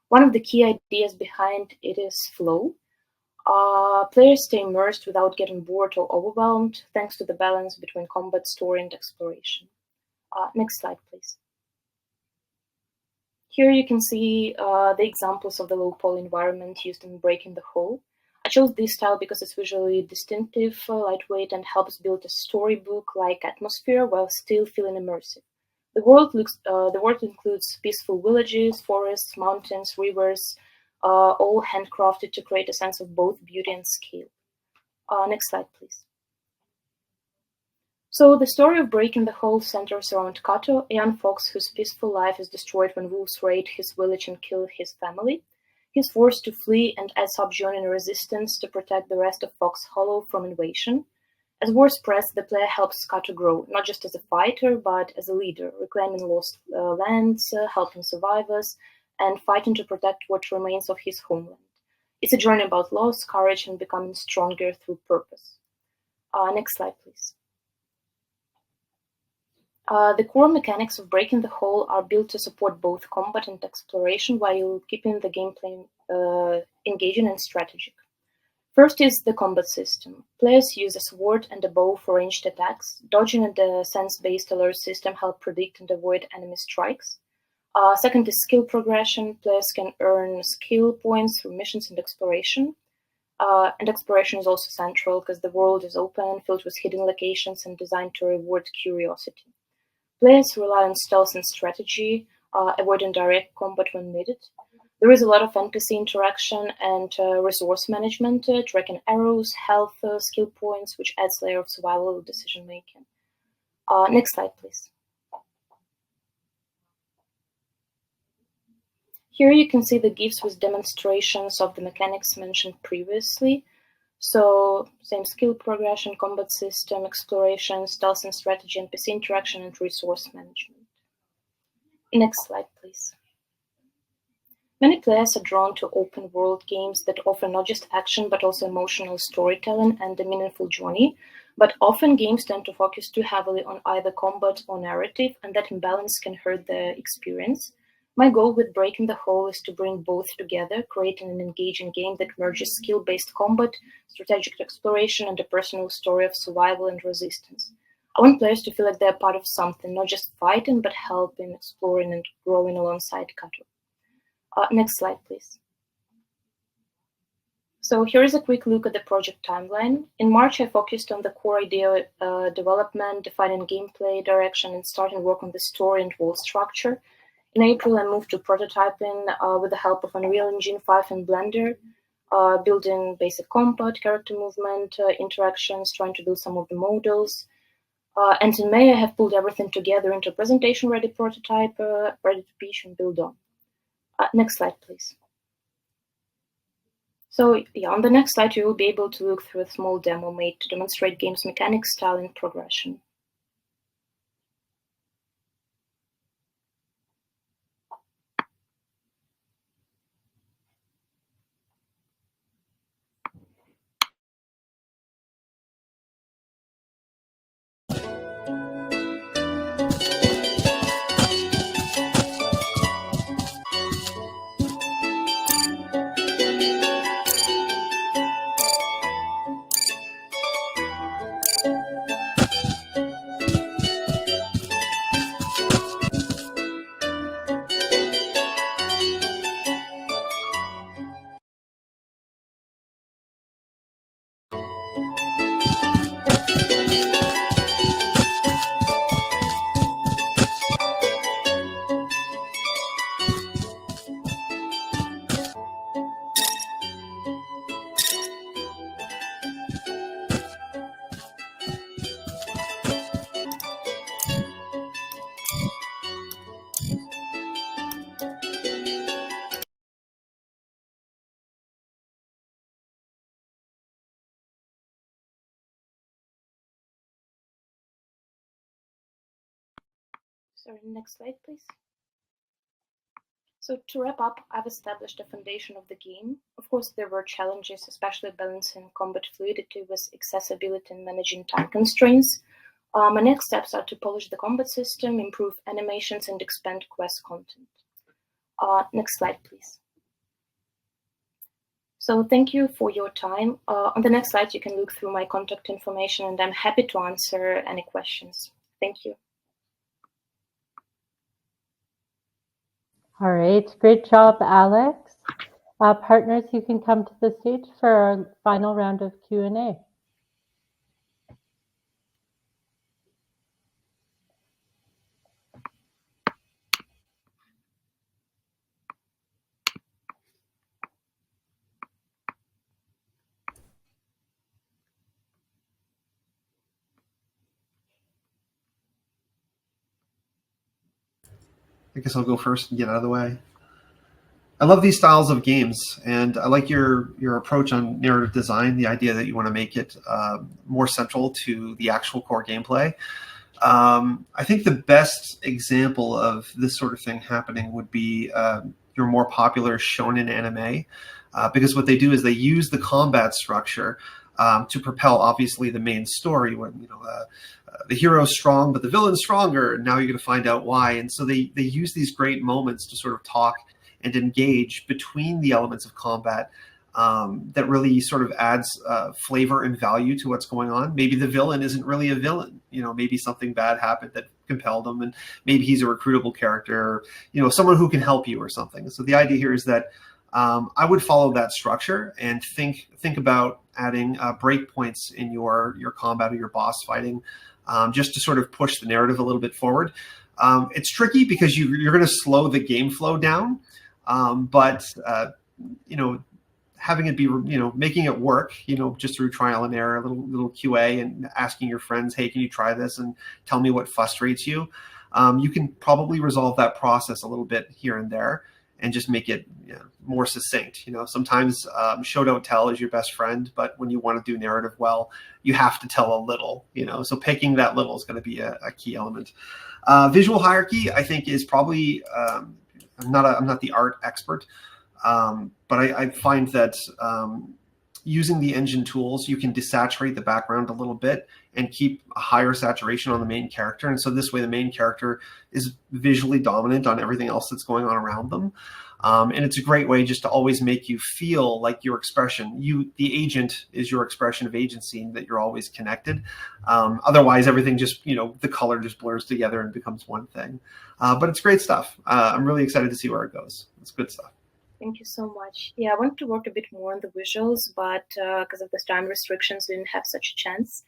One of the key ideas behind it is flow. Players stay immersed without getting bored or overwhelmed, thanks to the balance between combat, story, and exploration. Next slide, please. Here you can see the examples of the low-poly environment used in Breaking the Hole. I chose this style because it's visually distinctive, lightweight, and helps build a storybook-like atmosphere while still feeling immersive. The world includes peaceful villages, forests, mountains, rivers, all handcrafted to create a sense of both beauty and scale. Next slide, please. So the story of Breaking the Hole centers around Kato, a young fox whose peaceful life is destroyed when wolves raid his village and kill his family. He's forced to flee and ends up joining a resistance to protect the rest of Fox Hollow from invasion. As war spreads, the player helps Kato grow, not just as a fighter, but as a leader, reclaiming lost lands, helping survivors, and fighting to protect what remains of his homeland. It's a journey about loss, courage, and becoming stronger through purpose. Next slide, please. The core mechanics of Breaking the Hole are built to support both combat and exploration while keeping the gameplay engaging and strategic. First is the combat system. Players use a sword and a bow for ranged attacks. Dodging and the sense-based alert system help predict and avoid enemy strikes. Second is skill progression. Players can earn skill points through missions and exploration. And exploration is also central because the world is open, filled with hidden locations, and designed to reward curiosity. Players rely on stealth and strategy, avoiding direct combat when needed. There is a lot of NPC interaction and resource management, tracking arrows, health, skill points, which adds a layer of survival decision making. Next slide, please. Here you can see the GIFs with demonstrations of the mechanics mentioned previously. So, same skill progression, combat system, exploration, stealth and strategy, NPC interaction, and resource management. Next slide, please. Many players are drawn to open world games that offer not just action but also emotional storytelling and a meaningful journey, but often games tend to focus too heavily on either combat or narrative, and that imbalance can hurt the experience. My goal with Breaking the Hole is to bring both together, creating an engaging game that merges skill-based combat, strategic exploration, and a personal story of survival and resistance. I want players to feel like they're part of something, not just fighting, but helping, exploring, and growing alongside Kato. Next slide, please. So here is a quick look at the project timeline. In March, I focused on the core idea development, defining gameplay direction, and starting work on the story and world structure. In April, I moved to prototyping with the help of Unreal Engine 5 and Blender, building basic combat, character movement, interactions, trying to build some of the models. And in May, I have pulled everything together into a presentation-ready prototype, ready to pitch and build on. Next slide, please. So yeah, on the next slide, you will be able to look through a small demo made to demonstrate game's mechanics, style, and progression. Sorry, next slide, please. So to wrap up, I've established a foundation of the game. Of course, there were challenges, especially balancing combat fluidity with accessibility and managing time constraints. My next steps are to polish the combat system, improve animations, and expand quest content. Next slide, please. So thank you for your time. On the next slide, you can look through my contact information, and I'm happy to answer any questions. Thank you. All right, great job, Alex. Partners, you can come to the stage for our final round of Q&A. I guess I'll go first and get out of the way. I love these styles of games, and I like your approach on narrative design, the idea that you want to make it more central to the actual core gameplay. I think the best example of this sort of thing happening would be your more popular shonen anime, because what they do is they use the combat structure to propel, obviously, the main story. When the hero's strong, but the villain's stronger, and now you're going to find out why. And so they use these great moments to sort of talk and engage between the elements of combat that really sort of adds flavor and value to what's going on. Maybe the villain isn't really a villain. Maybe something bad happened that compelled him, and maybe he's a recruitable character, or, someone who can help you or something. So the idea here is that I would follow that structure and think about adding breakpoints in your combat or your boss fighting, just to sort of push the narrative a little bit forward. It's tricky because you're going to slow the game flow down, but having it be, making it work, just through trial and error, a little QA, and asking your friends, hey, can you try this and tell me what frustrates you? You can probably resolve that process a little bit here and there and just make it more succinct. Sometimes show don't tell is your best friend, but when you want to do narrative well, you have to tell a little. So picking that little is going to be a key element. Visual hierarchy, I think, is probably I'm not the art expert, but I find that using the engine tools, you can desaturate the background a little bit and keep a higher saturation on the main character. And so this way the main character is visually dominant on everything else that's going on around them. And it's a great way just to always make you feel like your expression, the agent, is your expression of agency, and that you're always connected. Otherwise, everything just, the color just blurs together and becomes one thing. But it's great stuff. I'm really excited to see where it goes. It's good stuff. Thank you so much. Yeah, I wanted to work a bit more on the visuals, but because of the time restrictions, we didn't have such a chance.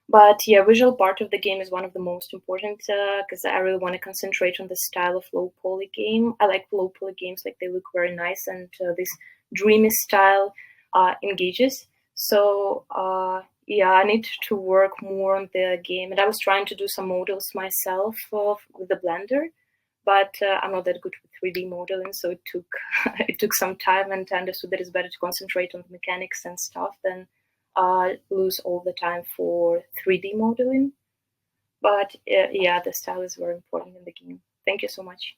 But yeah, visual part of the game is one of the most important, because I really want to concentrate on the style of low poly game. I like low poly games, like they look very nice, and this dreamy style engages. So yeah, I need to work more on the game, and I was trying to do some models myself with the Blender, but I'm not that good with 3D modeling, so it took it took some time, and I understood that it's better to concentrate on the mechanics and stuff than lose all the time for 3D modeling. But yeah, the style is very important in the game. Thank you so much.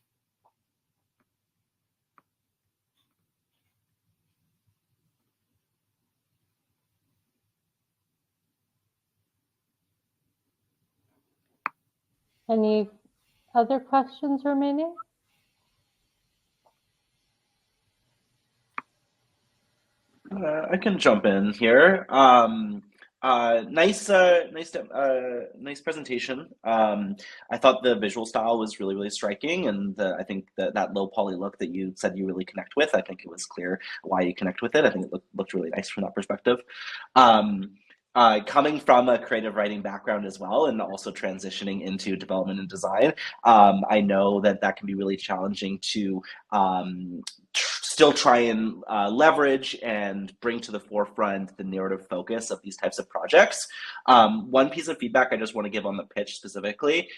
Any other questions remaining? I can jump in here. Nice presentation. I thought the visual style was really, really striking, and I think that low poly look that you said you really connect with, I think it was clear why you connect with it. I think it looked really nice from that perspective. Coming from a creative writing background as well, and also transitioning into development and design, I know that can be really challenging to still try and leverage and bring to the forefront the narrative focus of these types of projects. One piece of feedback I just want to give on the pitch specifically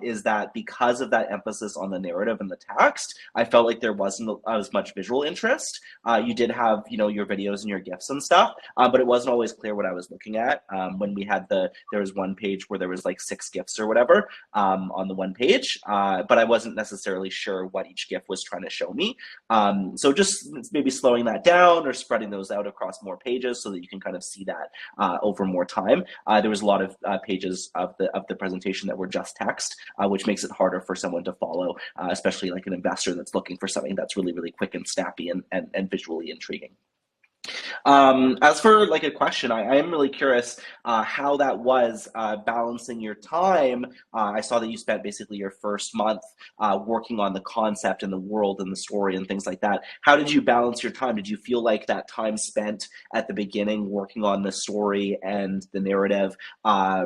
is that because of that emphasis on the narrative and the text, I felt like there wasn't as much visual interest. You did have, your videos and your GIFs and stuff, but it wasn't always clear what I was looking at. When we had there was one page where there was like 6 GIFs or whatever on the one page, but I wasn't necessarily sure what each GIF was trying to show me. So just maybe slowing that down or spreading those out across more pages so that you can kind of see that over more time. There was a lot of pages of the presentation that were just text, which makes it harder for someone to follow, especially like an investor that's looking for something that's really, really quick and snappy and visually intriguing. As for like a question, I am really curious how that was balancing your time. I saw that you spent basically your first month working on the concept and the world and the story and things like that. How did you balance your time? Did you feel like that time spent at the beginning working on the story and the narrative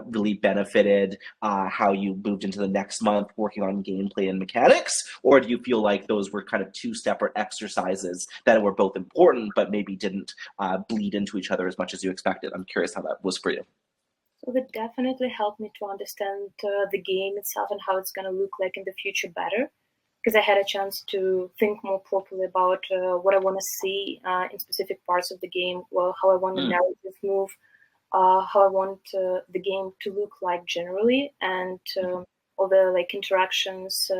really benefited how you moved into the next month working on gameplay and mechanics? Or do you feel like those were kind of 2 separate exercises that were both important but maybe didn't bleed into each other as much as you expected? I'm curious how that was for you. So that definitely helped me to understand the game itself and how it's going to look like in the future better, because I had a chance to think more properly about what I want to see in specific parts of the game, well, how I want the narrative move, how I want the game to look like generally, and all the like interactions,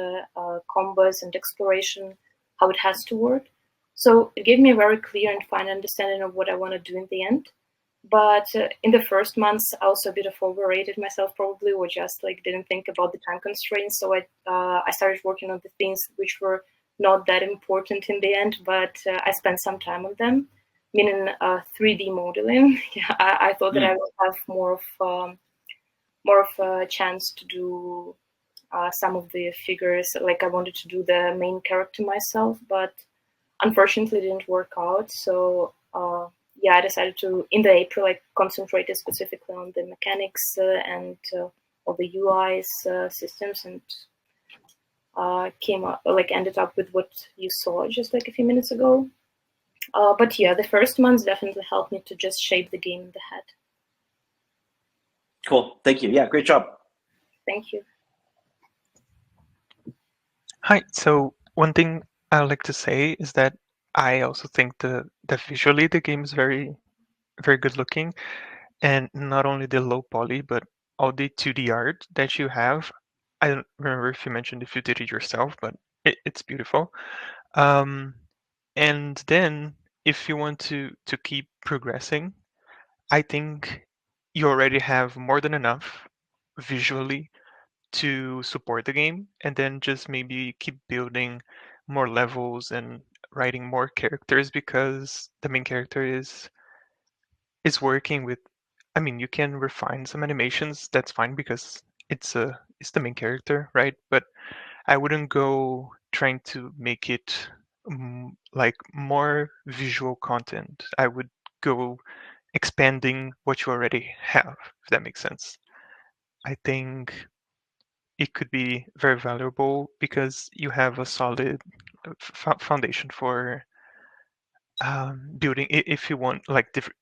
combos, and exploration, how it has to work. So it gave me a very clear and fine understanding of what I want to do in the end. But in the first months, I also a bit of overrated myself probably, or just like didn't think about the time constraints. So I started working on the things which were not that important in the end, but I spent some time on them, meaning 3D modeling. Yeah, I thought that I would have more of a chance to do some of the figures. Like I wanted to do the main character myself, but unfortunately it didn't work out. So yeah, I decided to, in the April, concentrate specifically on the mechanics and all the UIs systems, and ended up with what you saw just like a few minutes ago. But yeah, the first months definitely helped me to just shape the game in the head. Cool, thank you. Yeah, great job. Thank you. Hi, so one thing I would like to say is that I also think that visually the game is very, very good looking, and not only the low poly, but all the 2D art that you have. I don't remember if you mentioned if you did it yourself, but it's beautiful. And then if you want to keep progressing, I think you already have more than enough visually to support the game, and then just maybe keep building more levels and writing more characters, because the main character is working with, I mean, you can refine some animations, that's fine, because it's the main character, right? But I wouldn't go trying to make it like more visual content. I would go expanding what you already have, if that makes sense. I think it could be very valuable because you have a solid foundation for building. If you want like different,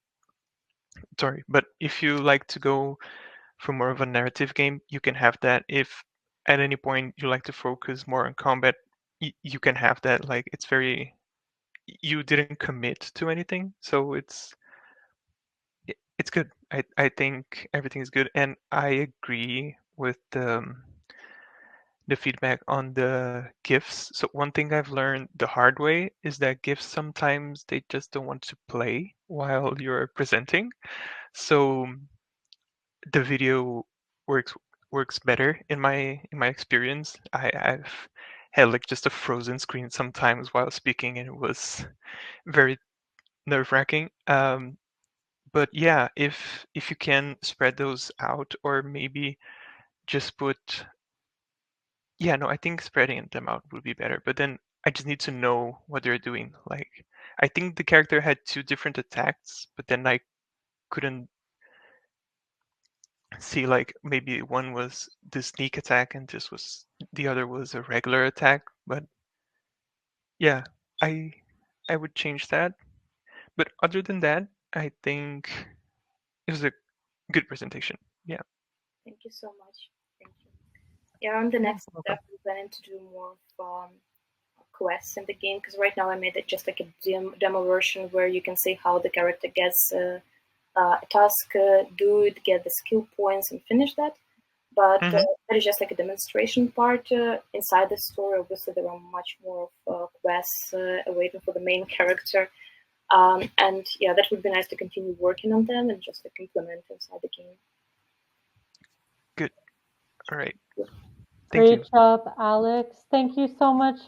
sorry, but if you like to go for more of a narrative game, you can have that. If at any point you like to focus more on combat, you can have that. Like it's very, you didn't commit to anything, so it's good. I think everything is good, and I agree with the feedback on the gifts. So one thing I've learned the hard way is that gifts sometimes they just don't want to play while you're presenting. So the video works better in my experience. I've had like just a frozen screen sometimes while speaking, and it was very nerve-wracking. But yeah, if you can spread those out, or maybe just put, yeah, no, I think spreading them out would be better. But then I just need to know what they're doing. Like I think the character had two different attacks, but then I couldn't see, like maybe one was the sneak attack and the other was a regular attack. But yeah, I I would change that. But other than that, I think it was a good presentation. Yeah. Thank you so much. Thank you. Yeah, on the next welcome. step, we're planning to do more of quests in the game, because right now I made it just like a demo version where you can see how the character gets a task, do it, get the skill points, and finish that. But that is just like a demonstration part. Inside the story, obviously, there are much more of quests waiting for the main character. And yeah, that would be nice to continue working on them and just like implement inside the game. Good. All right. Great job, Alex. Thank you so much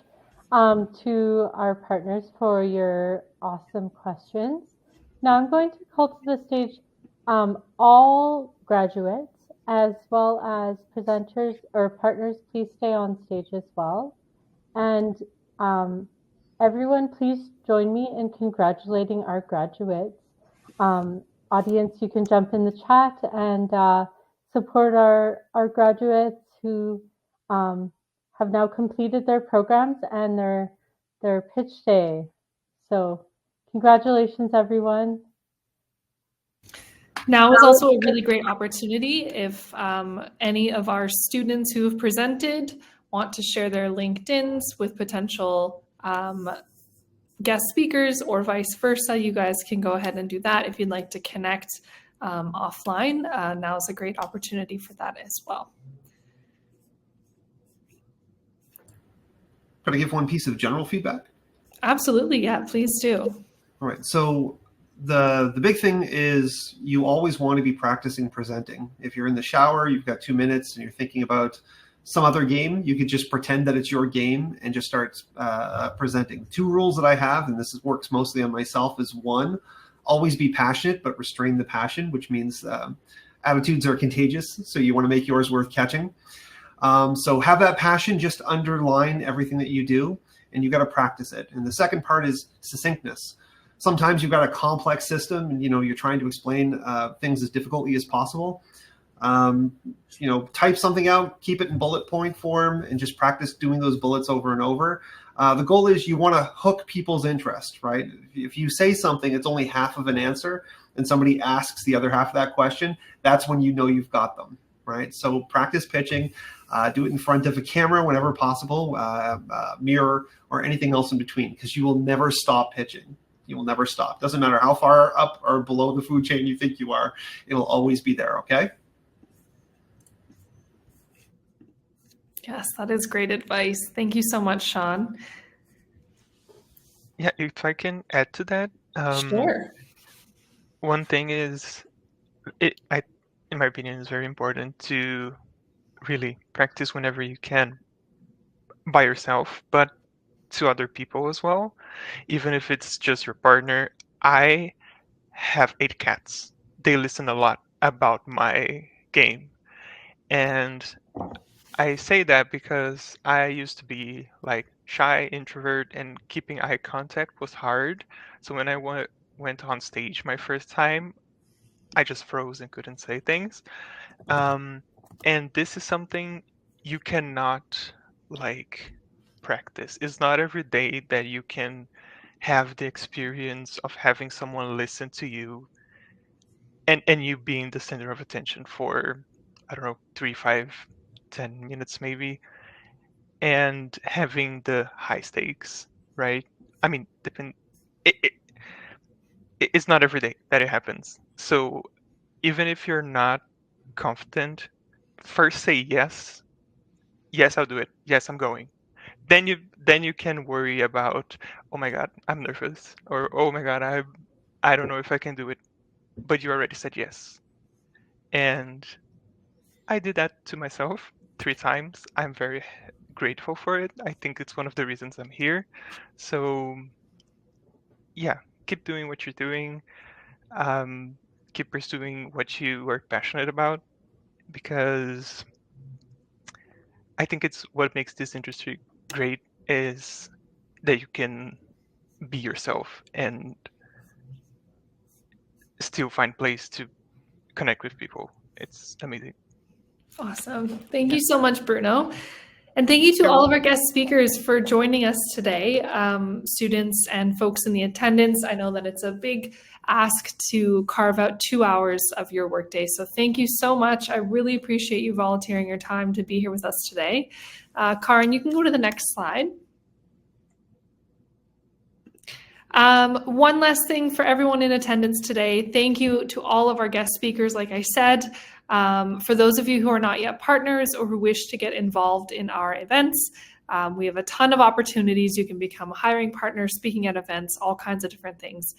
to our partners for your awesome questions. Now I'm going to call to the stage all graduates as well as presenters or partners. Please stay on stage as well. And everyone, please join me in congratulating our graduates. Audience, you can jump in the chat and support our graduates who have now completed their programs and their pitch day. So congratulations, everyone. Now is also a really great opportunity if any of our students who have presented want to share their LinkedIns with potential guest speakers or vice versa. You guys can go ahead and do that. If you'd like to connect offline, now is a great opportunity for that as well. Could I give one piece of general feedback? Absolutely, yeah, please do. All right, so the big thing is you always want to be practicing presenting. If you're in the shower, you've got 2 minutes and you're thinking about some other game, you could just pretend that it's your game and just start presenting. 2 rules that I have, and this works mostly on myself, is 1, always be passionate, but restrain the passion, which means attitudes are contagious, so you want to make yours worth catching. So have that passion, just underline everything that you do, and you got to practice it. And the second part is succinctness. Sometimes you've got a complex system and you're trying to explain things as difficultly as possible. Type something out, keep it in bullet point form, and just practice doing those bullets over and over. The goal is you want to hook people's interest, right? If you say something, it's only half of an answer, and somebody asks the other half of that question, that's when you know you've got them, right? So practice pitching, do it in front of a camera whenever possible, mirror, or anything else in between, because you will never stop pitching. You will never stop. Doesn't matter how far up or below the food chain you think you are, it'll always be there, okay? Yes, that is great advice. Thank you so much, Sean. Yeah, if I can add to that. Sure. One thing is, in my opinion, it's very important to really practice whenever you can by yourself, but to other people as well, even if it's just your partner. I have 8 cats. They listen a lot about my game. And I say that because I used to be like shy introvert, and keeping eye contact was hard. So when I went on stage my first time, I just froze and couldn't say things. And this is something you cannot like practice. It's not every day that you can have the experience of having someone listen to you and you being the center of attention for, I don't know, 3, 5 10 minutes maybe, and having the high stakes, right? I mean, it's not every day that it happens. So even if you're not confident, first say yes. Yes, I'll do it. Yes, I'm going. Then you can worry about, oh my God, I'm nervous, or oh my God, I don't know if I can do it. But you already said yes. And I did that to myself 3 times. I'm very grateful for it. I think it's one of the reasons I'm here. So yeah, keep doing what you're doing. Keep pursuing what you are passionate about, because I think it's what makes this industry great is that you can be yourself and still find place to connect with people. It's amazing. Awesome. Thank you so much, Bruno. And thank you to all of our guest speakers for joining us today, students and folks in the attendance. I know that it's a big ask to carve out 2 hours of your workday. So thank you so much. I really appreciate you volunteering your time to be here with us today. Karin, you can go to the next slide. One last thing for everyone in attendance today. Thank you to all of our guest speakers, like I said. For those of you who are not yet partners or who wish to get involved in our events, we have a ton of opportunities. You can become a hiring partner, speaking at events, all kinds of different things.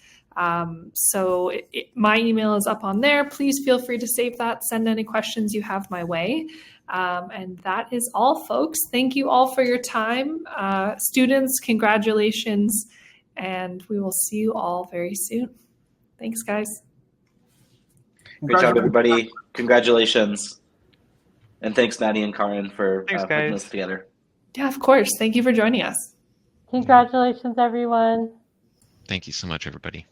So my email is up on there. Please feel free to save that. Send any questions you have my way. And that is all, folks. Thank you all for your time. Students, congratulations. And we will see you all very soon. Thanks, guys. Great job, everybody. Congratulations. And thanks, Maddie and Karin, for putting this together. Yeah, of course. Thank you for joining us. Congratulations, everyone. Thank you so much, everybody.